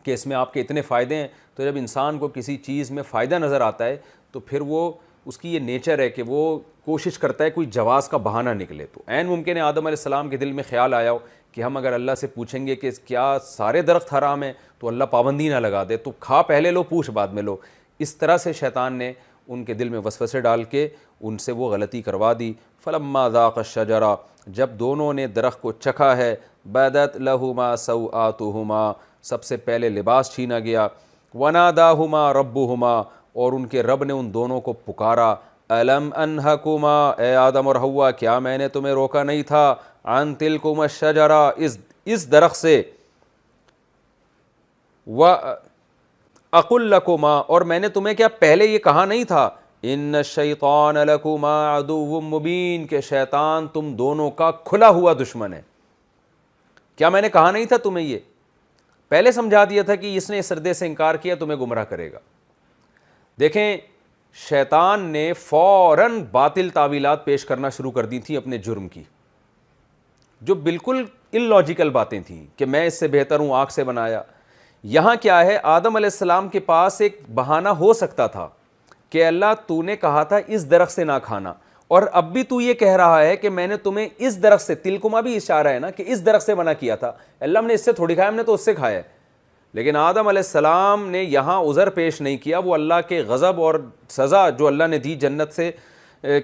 کہ اس میں آپ کے اتنے فائدے ہیں, تو جب انسان کو کسی چیز میں فائدہ نظر آتا ہے تو پھر وہ اس کی یہ نیچر ہے کہ وہ کوشش کرتا ہے کوئی جواز کا بہانہ نکلے. تو عین ممکن ہے آدم علیہ السلام کے دل میں خیال آیا ہو کہ ہم اگر اللہ سے پوچھیں گے کہ کیا سارے درخت حرام ہیں تو اللہ پابندی نہ لگا دے, تو کھا پہلے لو پوچھ بعد میں لو. اس طرح سے شیطان نے ان کے دل میں وسوسے ڈال کے ان سے وہ غلطی کروا دی. فلما ذاق الشجرہ, جب دونوں نے درخت کو چکھا ہے, بدت لہما سوآتہما, سب سے پہلے لباس چھینا گیا, وناداہما ربہما, اور ان کے رب نے ان دونوں کو پکارا, الم انہکما, اے آدم اور حوا کیا میں نے تمہیں روکا نہیں تھا, عن تلکما الشجرہ, اس درخت سے, وَأَقُلْ لَكُمَا, اور میں نے تمہیں کیا پہلے یہ کہا نہیں تھا, ان الشیطان لکما عدو مبین, کہ شیطان تم دونوں کا کھلا ہوا دشمن ہے. کیا میں نے کہا نہیں تھا تمہیں؟ یہ پہلے سمجھا دیا تھا کہ اس نے اس سردے سے انکار کیا تمہیں گمراہ کرے گا. دیکھیں شیطان نے فوراً باطل تعویلات پیش کرنا شروع کر دی تھی اپنے جرم کی, جو بالکل اللاجیکل باتیں تھیں کہ میں اس سے بہتر ہوں, آگ سے بنایا. یہاں کیا ہے, آدم علیہ السلام کے پاس ایک بہانہ ہو سکتا تھا کہ اللہ تو نے کہا تھا اس درخت سے نہ کھانا, اور اب بھی تو یہ کہہ رہا ہے کہ میں نے تمہیں اس درخت سے, تلکما بھی اشارہ ہے نا کہ اس درخت سے منع کیا تھا, اللہ ہم نے اس سے تھوڑی کھایا, ہم نے تو اس سے کھایا ہے. لیکن آدم علیہ السلام نے یہاں عذر پیش نہیں کیا, وہ اللہ کے غضب اور سزا جو اللہ نے دی جنت سے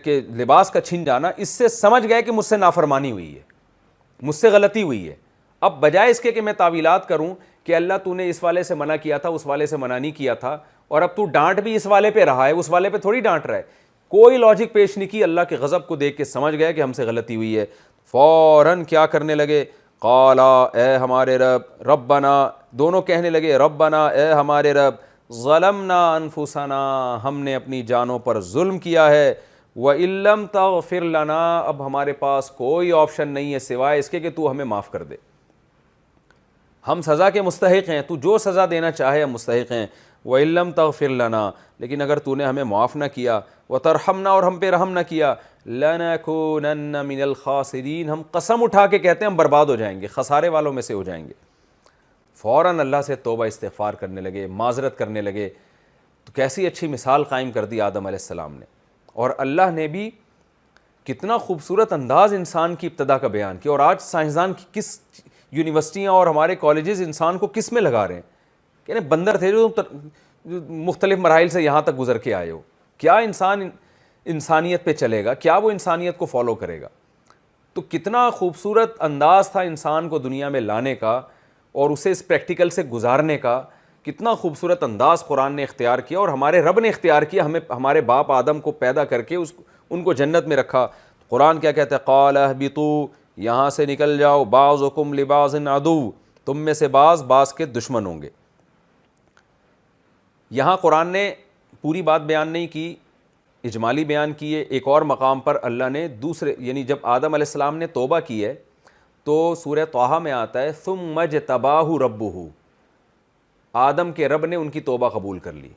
کہ لباس کا چھن جانا, اس سے سمجھ گئے کہ مجھ سے نافرمانی ہوئی ہے, مجھ سے غلطی ہوئی ہے. اب بجائے اس کے کہ میں تعویلات کروں کہ اللہ تو نے اس والے سے منع کیا تھا, اس والے سے منع نہیں کیا تھا, اور اب تو ڈانٹ بھی اس والے پہ رہا ہے, اس والے پہ تھوڑی ڈانٹ رہا ہے, کوئی لاجک پیش نہیں کی, اللہ کے غضب کو دیکھ کے سمجھ گئے کہ ہم سے غلطی ہوئی ہے. فوراً کیا کرنے لگے, قالا, اے ہمارے رب, ربنا, دونوں کہنے لگے ربنا, اے ہمارے رب, ظلمنا انفسنا, ہم نے اپنی جانوں پر ظلم کیا ہے, وَإِن لَّمْ تَغْفِرْ لَنَا, اب ہمارے پاس کوئی آپشن نہیں ہے سوائے اس کے کہ تو ہمیں معاف کر دے, ہم سزا کے مستحق ہیں, تو جو سزا دینا چاہے ہم مستحق ہیں. وَإِن لَّمْ تَغْفِرْ لَنَا، لیکن اگر تو نے ہمیں معاف نہ کیا، وَتَرْحَمْنَا، اور ہم پہ رحم نہ کیا، لَنَكُونَنَّ مِنَ الْخَاسِرِينَ، ہم قسم اٹھا کے کہتے ہیں ہم برباد ہو جائیں گے، خسارے والوں میں سے ہو جائیں گے۔ فوراً اللہ سے توبہ استغفار کرنے لگے، معذرت کرنے لگے۔ تو کیسی اچھی مثال قائم کر دی آدم علیہ السلام نے، اور اللہ نے بھی کتنا خوبصورت انداز انسان کی ابتدا کا بیان کیا۔ اور آج سائنسدان کس یونیورسٹیاں اور ہمارے کالجز انسان کو کس میں لگا رہے ہیں، کہ بندر تھے جو مختلف مراحل سے یہاں تک گزر کے آئے ہو، کیا انسان انسانیت پہ چلے گا، کیا وہ انسانیت کو فالو کرے گا؟ تو کتنا خوبصورت انداز تھا انسان کو دنیا میں لانے کا اور اسے اس پریکٹیکل سے گزارنے کا، کتنا خوبصورت انداز قرآن نے اختیار کیا اور ہمارے رب نے اختیار کیا، ہمیں ہمارے باپ آدم کو پیدا کر کے ان کو جنت میں رکھا۔ قرآن کیا کہتا ہے؟ قال اہبطوا، یہاں سے نکل جاؤ، بعضکم لبعض عدو، تم میں سے بعض کے دشمن ہوں گے۔ یہاں قرآن نے پوری بات بیان نہیں کی، اجمالی بیان کی ہے۔ ایک اور مقام پر اللہ نے دوسرے، یعنی جب آدم علیہ السلام نے توبہ کی ہے تو سورہ طٰہٰ میں آتا ہے ثم اجتباہ ربہ، آدم کے رب نے ان کی توبہ قبول کر لی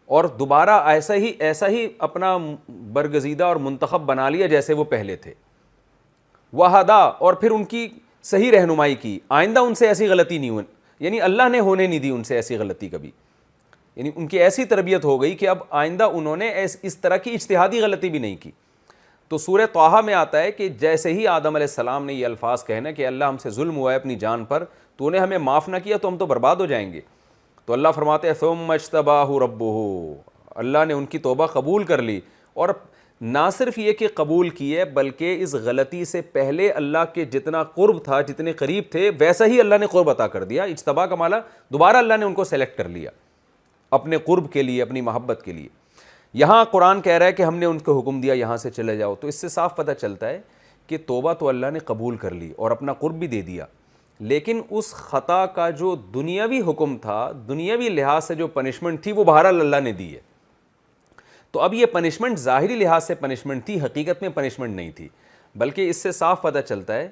اور دوبارہ ایسا ہی اپنا برگزیدہ اور منتخب بنا لیا جیسے وہ پہلے تھے۔ وہدا، اور پھر ان کی صحیح رہنمائی کی، آئندہ ان سے ایسی غلطی نہیں ہوئی، یعنی اللہ نے ہونے نہیں دی ان سے ایسی غلطی کبھی، یعنی ان کی ایسی تربیت ہو گئی کہ اب آئندہ انہوں نے اس طرح کی اجتہادی غلطی بھی نہیں کی۔ تو سورہ طٰہٰ میں آتا ہے کہ جیسے ہی آدم علیہ السلام نے یہ الفاظ کہنا کہ اللہ ہم سے ظلم ہوا ہے اپنی جان پر، تو نے ہمیں معاف نہ کیا تو ہم تو برباد ہو جائیں گے، تو اللہ فرماتے ہیں ثم اجتباہ ربہ، اللہ نے ان کی توبہ قبول کر لی۔ اور نہ صرف یہ کہ قبول کی ہے، بلکہ اس غلطی سے پہلے اللہ کے جتنا قرب تھا، جتنے قریب تھے، ویسا ہی اللہ نے قرب عطا کر دیا۔ اجتباہ کا معنی دوبارہ اللہ نے ان کو سلیکٹ کر لیا اپنے قرب کے لیے، اپنی محبت کے لیے۔ یہاں قرآن کہہ رہا ہے کہ ہم نے ان کو حکم دیا یہاں سے چلے جاؤ، تو اس سے صاف پتہ چلتا ہے کہ توبہ تو اللہ نے قبول کر لی اور اپنا قرب بھی دے دیا، لیکن اس خطا کا جو دنیاوی حکم تھا، دنیاوی لحاظ سے جو پنشمنٹ تھی، وہ بہرحال اللہ نے دی ہے۔ تو اب یہ پنشمنٹ ظاہری لحاظ سے پنشمنٹ تھی، حقیقت میں پنشمنٹ نہیں تھی، بلکہ اس سے صاف پتہ چلتا ہے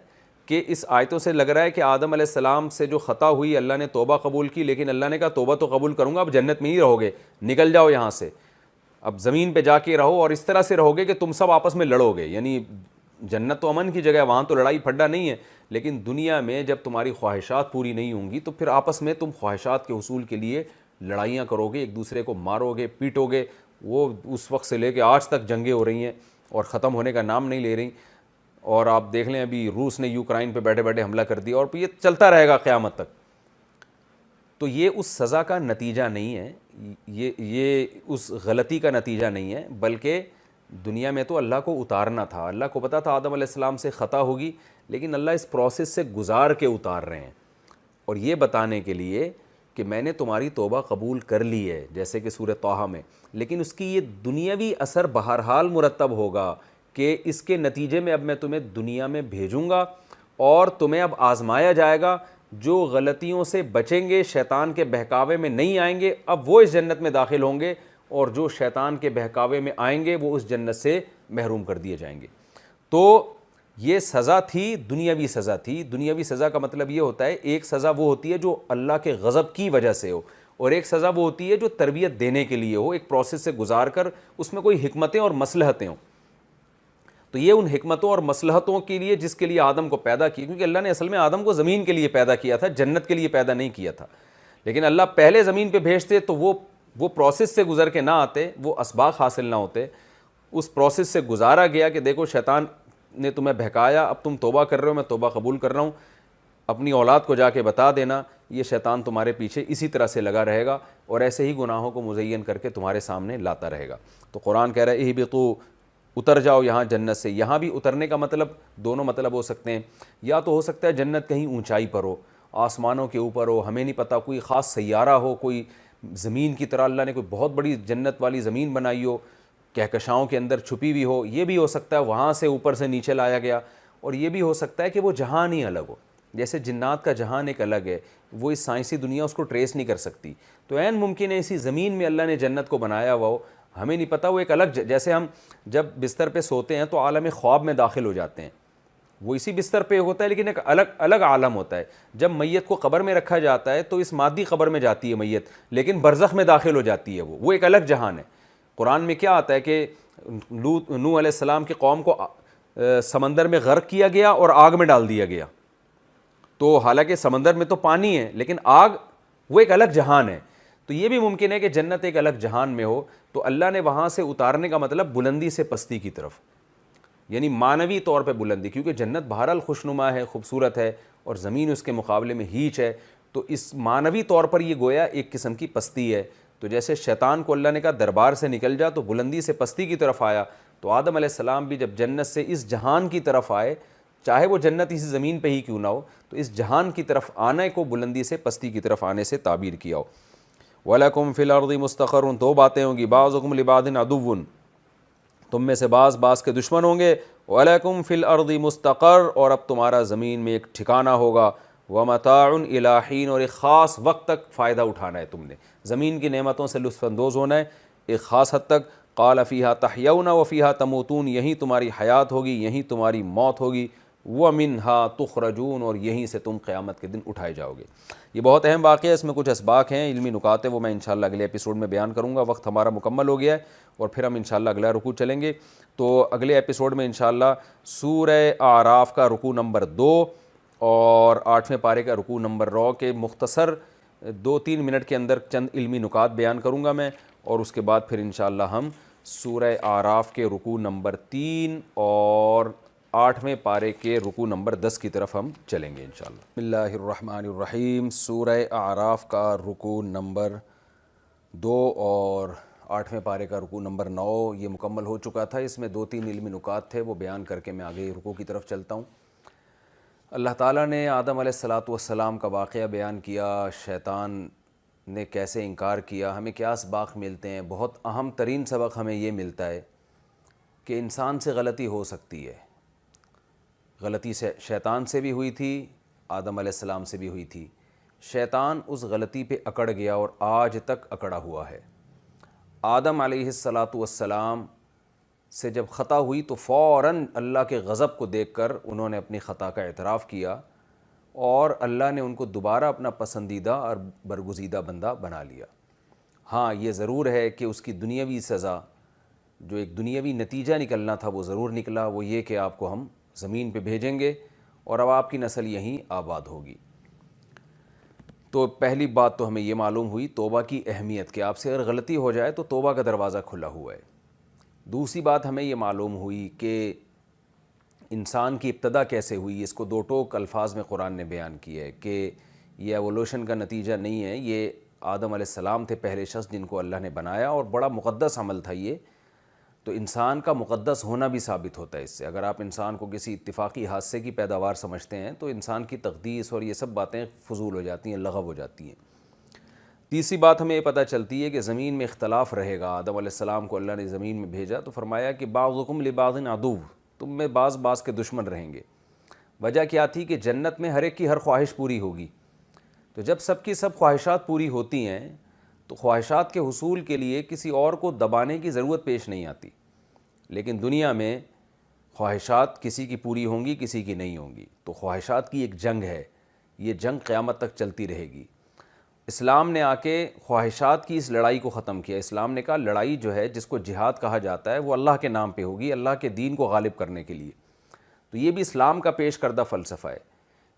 کہ اس آیتوں سے لگ رہا ہے کہ آدم علیہ السلام سے جو خطا ہوئی، اللہ نے توبہ قبول کی، لیکن اللہ نے کہا توبہ تو قبول کروں گا، اب جنت میں نہیں رہو گے، نکل جاؤ یہاں سے، اب زمین پہ جا کے رہو اور اس طرح سے رہو گے کہ تم سب آپس میں لڑو گے۔ یعنی جنت تو امن کی جگہ ہے، وہاں تو لڑائی پھڈا نہیں ہے، لیکن دنیا میں جب تمہاری خواہشات پوری نہیں ہوں گی تو پھر آپس میں تم خواہشات کے حصول کے لیے لڑائیاں کرو گے، ایک دوسرے کو مارو گے، پیٹو گے۔ وہ اس وقت سے لے کے آج تک جنگیں ہو رہی ہیں اور ختم ہونے کا نام نہیں لے رہی۔ اور آپ دیکھ لیں ابھی روس نے یوکرائن پہ بیٹھے بیٹھے حملہ کر دیا، اور یہ چلتا رہے گا قیامت تک۔ تو یہ اس سزا کا نتیجہ نہیں ہے، یہ اس غلطی کا نتیجہ نہیں ہے، بلکہ دنیا میں تو اللہ کو اتارنا تھا۔ اللہ کو پتا تھا آدم علیہ السلام سے خطا ہوگی، لیکن اللہ اس پروسیس سے گزار کے اتار رہے ہیں، اور یہ بتانے کے لیے کہ میں نے تمہاری توبہ قبول کر لی ہے، جیسے کہ سورہ طٰہٰ میں، لیکن اس کی یہ دنیاوی اثر بہرحال مرتب ہوگا کہ اس کے نتیجے میں اب میں تمہیں دنیا میں بھیجوں گا اور تمہیں اب آزمایا جائے گا۔ جو غلطیوں سے بچیں گے، شیطان کے بہکاوے میں نہیں آئیں گے، اب وہ اس جنت میں داخل ہوں گے، اور جو شیطان کے بہکاوے میں آئیں گے وہ اس جنت سے محروم کر دیے جائیں گے۔ تو یہ سزا تھی، دنیاوی سزا تھی۔ دنیاوی سزا کا مطلب یہ ہوتا ہے، ایک سزا وہ ہوتی ہے جو اللہ کے غضب کی وجہ سے ہو، اور ایک سزا وہ ہوتی ہے جو تربیت دینے کے لیے ہو، ایک پروسیس سے گزار کر اس میں کوئی حکمتیں اور مصلحتیں ہوں۔ تو یہ ان حکمتوں اور مصلحتوں کے لیے جس کے لیے آدم کو پیدا کیا، کیونکہ اللہ نے اصل میں آدم کو زمین کے لیے پیدا کیا تھا، جنت کے لیے پیدا نہیں کیا تھا، لیکن اللہ پہلے زمین پہ بھیجتے تو وہ پروسیس سے گزر کے نہ آتے، وہ اسباق حاصل نہ ہوتے۔ اس پروسیس سے گزارا گیا کہ دیکھو شیطان نے تمہیں بہکایا، اب تم توبہ کر رہے ہو، میں توبہ قبول کر رہا ہوں، اپنی اولاد کو جا کے بتا دینا، یہ شیطان تمہارے پیچھے اسی طرح سے لگا رہے گا اور ایسے ہی گناہوں کو مزین کر کے تمہارے سامنے لاتا رہے گا۔ تو قرآن کہہ رہا ہے اہبطوا، اتر جاؤ یہاں جنت سے۔ یہاں بھی اترنے کا مطلب دونوں مطلب ہو سکتے ہیں، یا تو ہو سکتا ہے جنت کہیں اونچائی پر ہو، آسمانوں کے اوپر ہو، ہمیں نہیں پتہ، کوئی خاص سیارہ ہو، کوئی زمین کی طرح اللہ نے کوئی بہت بڑی جنت والی زمین بنائی ہو، کہکشاؤں کے اندر چھپی ہوئی ہو، یہ بھی ہو سکتا ہے وہاں سے اوپر سے نیچے لایا گیا۔ اور یہ بھی ہو سکتا ہے کہ وہ جہان ہی الگ ہو، جیسے جنات کا جہان ایک الگ ہے، وہ اس سائنسی دنیا اس کو ٹریس نہیں کر سکتی، تو عین ممکن ہے اسی زمین میں اللہ نے جنت کو بنایا ہوا ہو، ہمیں نہیں پتہ، وہ ایک الگ جیسے ہم جب بستر پہ سوتے ہیں تو عالم خواب میں داخل ہو جاتے ہیں، وہ اسی بستر پہ ہوتا ہے لیکن ایک الگ عالم ہوتا ہے. جب میت کو قبر میں رکھا جاتا ہے تو اس مادی قبر میں جاتی ہے میت, لیکن برزخ میں داخل ہو جاتی ہے, وہ ایک الگ جہان ہے. قرآن میں کیا آتا ہے کہ نوح علیہ السلام کی قوم کو سمندر میں غرق کیا گیا اور آگ میں ڈال دیا گیا. تو حالانکہ سمندر میں تو پانی ہے لیکن آگ وہ ایک الگ جہان ہے. تو یہ بھی ممکن ہے کہ جنت ایک الگ جہان میں ہو, تو اللہ نے وہاں سے اتارنے کا مطلب بلندی سے پستی کی طرف, یعنی معنوی طور پہ بلندی, کیونکہ جنت بہرحال خوشنما ہے, خوبصورت ہے, اور زمین اس کے مقابلے میں ہیچ ہے. تو اس معنوی طور پر یہ گویا ایک قسم کی پستی ہے. تو جیسے شیطان کو اللہ نے کہا دربار سے نکل جا, تو بلندی سے پستی کی طرف آیا, تو آدم علیہ السلام بھی جب جنت سے اس جہان کی طرف آئے, چاہے وہ جنت اسی زمین پہ ہی کیوں نہ ہو, تو اس جہان کی طرف آنے کو بلندی سے پستی کی طرف آنے سے تعبیر کیا ہو. وَلَكُمْ فِي الْأَرْضِ مُسْتَقَرٌ, دو باتیں ہوں گی, بَعْضُكُمْ لِبَعْضٍ عَدُوٌّ, تم میں سے بعض کے دشمن ہوں گے. وَلَكُمْ فِي الْأَرْضِ مُسْتَقَرٌ, اور اب تمہارا زمین میں ایک ٹھکانہ ہوگا. وَمَتَاعٌ إِلَىٰ حِينٍ, اور ایک خاص وقت تک فائدہ اٹھانا ہے, تم نے زمین کی نعمتوں سے لطف اندوز ہونا ہے ایک خاص حد تک. قَالَ فِيهَا تَحْيَوْنَ وَفِيهَا تَمُوتُونَ, یہیں تمہاری حیات ہوگی, یہیں تمہاری موت ہوگی. وَمِنْهَا تُخْرَجُونَ, اور یہیں سے تم قیامت کے دن اٹھائے جاؤ گے. یہ بہت اہم واقعہ ہے, اس میں کچھ اسباق ہیں, علمی نکات ہیں, وہ میں انشاءاللہ اگلے ایپیسوڈ میں بیان کروں گا. وقت ہمارا مکمل ہو گیا ہے اور پھر ہم انشاءاللہ اگلا رکوع چلیں گے. تو اگلے ایپیسوڈ میں انشاءاللہ سورہ اعراف کا رکوع نمبر 2 اور 8ویں پارے کا رکوع نمبر 9 کے مختصر 2-3 منٹ کے اندر چند علمی نکات بیان کروں گا میں, اور اس کے بعد پھر انشاءاللہ ہم سورہ اعراف کے رکوع نمبر 3 اور 8ویں پارے کے رکوع نمبر 10 کی طرف ہم چلیں گے انشاءاللہ. بسم اللہ الرحمن الرحیم. سورہ اعراف کا رکوع نمبر 2 اور 8ویں پارے کا رکوع نمبر 9 یہ مکمل ہو چکا تھا. اس میں 2-3 علمی نکات تھے, وہ بیان کر کے میں آگے رکوع کی طرف چلتا ہوں. اللہ تعالیٰ نے آدم علیہ السلام کا واقعہ بیان کیا, شیطان نے کیسے انکار کیا, ہمیں کیا اسباق ملتے ہیں. بہت اہم ترین سبق ہمیں یہ ملتا ہے کہ انسان سے غلطی ہو سکتی ہے. غلطی سے شیطان سے بھی ہوئی تھی, آدم علیہ السلام سے بھی ہوئی تھی. شیطان اس غلطی پہ اکڑ گیا اور آج تک اکڑا ہوا ہے. آدم علیہ السلام سے جب خطا ہوئی تو فوراً اللہ کے غضب کو دیکھ کر انہوں نے اپنی خطا کا اعتراف کیا, اور اللہ نے ان کو دوبارہ اپنا پسندیدہ اور برگزیدہ بندہ بنا لیا. ہاں یہ ضرور ہے کہ اس کی دنیاوی سزا, جو ایک دنیاوی نتیجہ نکلنا تھا وہ ضرور نکلا, وہ یہ کہ آپ کو ہم زمین پہ بھیجیں گے اور اب آپ کی نسل یہیں آباد ہوگی. تو پہلی بات تو ہمیں یہ معلوم ہوئی توبہ کی اہمیت, کہ آپ سے اگر غلطی ہو جائے تو توبہ کا دروازہ کھلا ہوا ہے. دوسری بات ہمیں یہ معلوم ہوئی کہ انسان کی ابتدا کیسے ہوئی. اس کو 2 ٹوک الفاظ میں قرآن نے بیان کیا ہے کہ یہ ایوولوشن کا نتیجہ نہیں ہے, یہ آدم علیہ السلام تھے پہلے شخص جن کو اللہ نے بنایا, اور بڑا مقدس عمل تھا یہ. تو انسان کا مقدس ہونا بھی ثابت ہوتا ہے اس سے. اگر آپ انسان کو کسی اتفاقی حادثے کی پیداوار سمجھتے ہیں تو انسان کی تقدیس اور یہ سب باتیں فضول ہو جاتی ہیں, لغو ہو جاتی ہیں. تیسری بات ہمیں یہ پتہ چلتی ہے کہ زمین میں اختلاف رہے گا. آدم علیہ السلام کو اللہ نے زمین میں بھیجا تو فرمایا کہ بعضکم لبعض عدو, تم میں بعض کے دشمن رہیں گے. وجہ کیا تھی کہ جنت میں ہر ایک کی ہر خواہش پوری ہوگی. تو جب سب کی سب خواہشات پوری ہوتی ہیں تو خواہشات کے حصول کے لیے کسی اور کو دبانے کی ضرورت پیش نہیں آتی. لیکن دنیا میں خواہشات کسی کی پوری ہوں گی, کسی کی نہیں ہوں گی. تو خواہشات کی ایک جنگ ہے, یہ جنگ قیامت تک چلتی رہے گی. اسلام نے آ کے خواہشات کی اس لڑائی کو ختم کیا. اسلام نے کہا لڑائی جو ہے جس کو جہاد کہا جاتا ہے وہ اللہ کے نام پہ ہوگی, اللہ کے دین کو غالب کرنے کے لیے. تو یہ بھی اسلام کا پیش کردہ فلسفہ ہے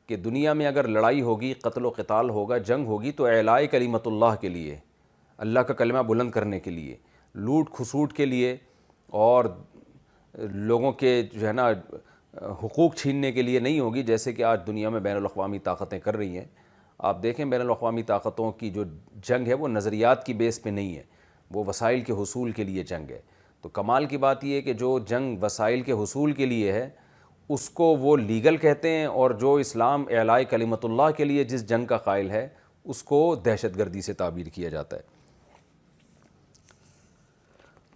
کہ دنیا میں اگر لڑائی ہوگی, قتل و قتال ہوگا, جنگ ہوگی تو اعلاء کلمت اللہ کے لیے, اللہ کا کلمہ بلند کرنے کے لیے, لوٹ کھسوٹ کے لیے اور لوگوں کے جو ہے نا حقوق چھیننے کے لیے نہیں ہوگی, جیسے کہ آج دنیا میں بین الاقوامی طاقتیں کر رہی ہیں. آپ دیکھیں بین الاقوامی طاقتوں کی جو جنگ ہے وہ نظریات کی بیس پہ نہیں ہے, وہ وسائل کے حصول کے لیے جنگ ہے. تو کمال کی بات یہ ہے کہ جو جنگ وسائل کے حصول کے لیے ہے اس کو وہ لیگل کہتے ہیں, اور جو اسلام اعلاء کلمت اللہ کے لیے جس جنگ کا قائل ہے اس کو دہشت گردی سے تعبیر کیا جاتا ہے.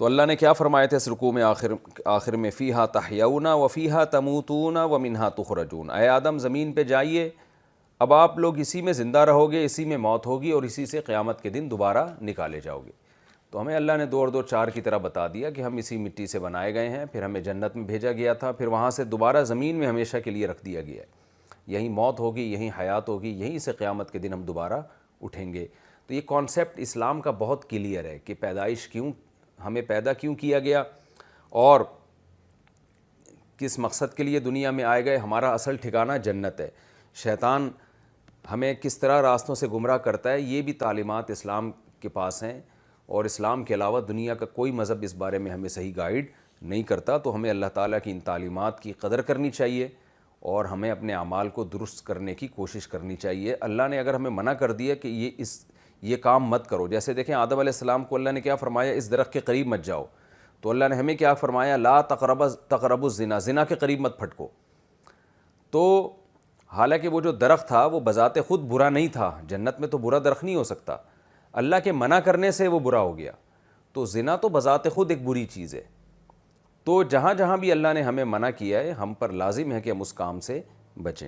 تو اللہ نے کیا فرمایا تھا اس رکوع میں آخر میں, فیہا تحیون وفیہا تموتون ومنہا تخرجون. اے آدم زمین پہ جائیے, اب آپ لوگ اسی میں زندہ رہو گے, اسی میں موت ہوگی اور اسی سے قیامت کے دن دوبارہ نکالے جاؤ گے. تو ہمیں اللہ نے 2 اور 2 4 کی طرح بتا دیا کہ ہم اسی مٹی سے بنائے گئے ہیں، پھر ہمیں جنت میں بھیجا گیا تھا، پھر وہاں سے دوبارہ زمین میں ہمیشہ کے لیے رکھ دیا گیا ہے، یہیں موت ہوگی، یہیں حیات ہوگی، یہیں سے قیامت کے دن ہم دوبارہ اٹھیں گے۔ تو یہ کانسیپٹ اسلام کا بہت کلیئر ہے کہ پیدائش کیوں، ہمیں پیدا کیوں کیا گیا اور کس مقصد کے لیے دنیا میں آئے گئے۔ ہمارا اصل ٹھکانہ جنت ہے۔ شیطان ہمیں کس طرح راستوں سے گمراہ کرتا ہے، یہ بھی تعلیمات اسلام کے پاس ہیں، اور اسلام کے علاوہ دنیا کا کوئی مذہب اس بارے میں ہمیں صحیح گائیڈ نہیں کرتا۔ تو ہمیں اللہ تعالیٰ کی ان تعلیمات کی قدر کرنی چاہیے اور ہمیں اپنے اعمال کو درست کرنے کی کوشش کرنی چاہیے۔ اللہ نے اگر ہمیں منع کر دیا کہ یہ کام مت کرو، جیسے دیکھیں آدم علیہ السلام کو اللہ نے کیا فرمایا، اس درخت کے قریب مت جاؤ، تو اللہ نے ہمیں کیا فرمایا، لا تقربوا الزنا، زنا کے قریب مت پھٹکو۔ تو حالانکہ وہ جو درخت تھا وہ بذات خود برا نہیں تھا، جنت میں تو برا درخت نہیں ہو سکتا، اللہ کے منع کرنے سے وہ برا ہو گیا۔ تو زنا تو بذات خود ایک بری چیز ہے۔ تو جہاں جہاں بھی اللہ نے ہمیں منع کیا ہے، ہم پر لازم ہے کہ ہم اس کام سے بچیں۔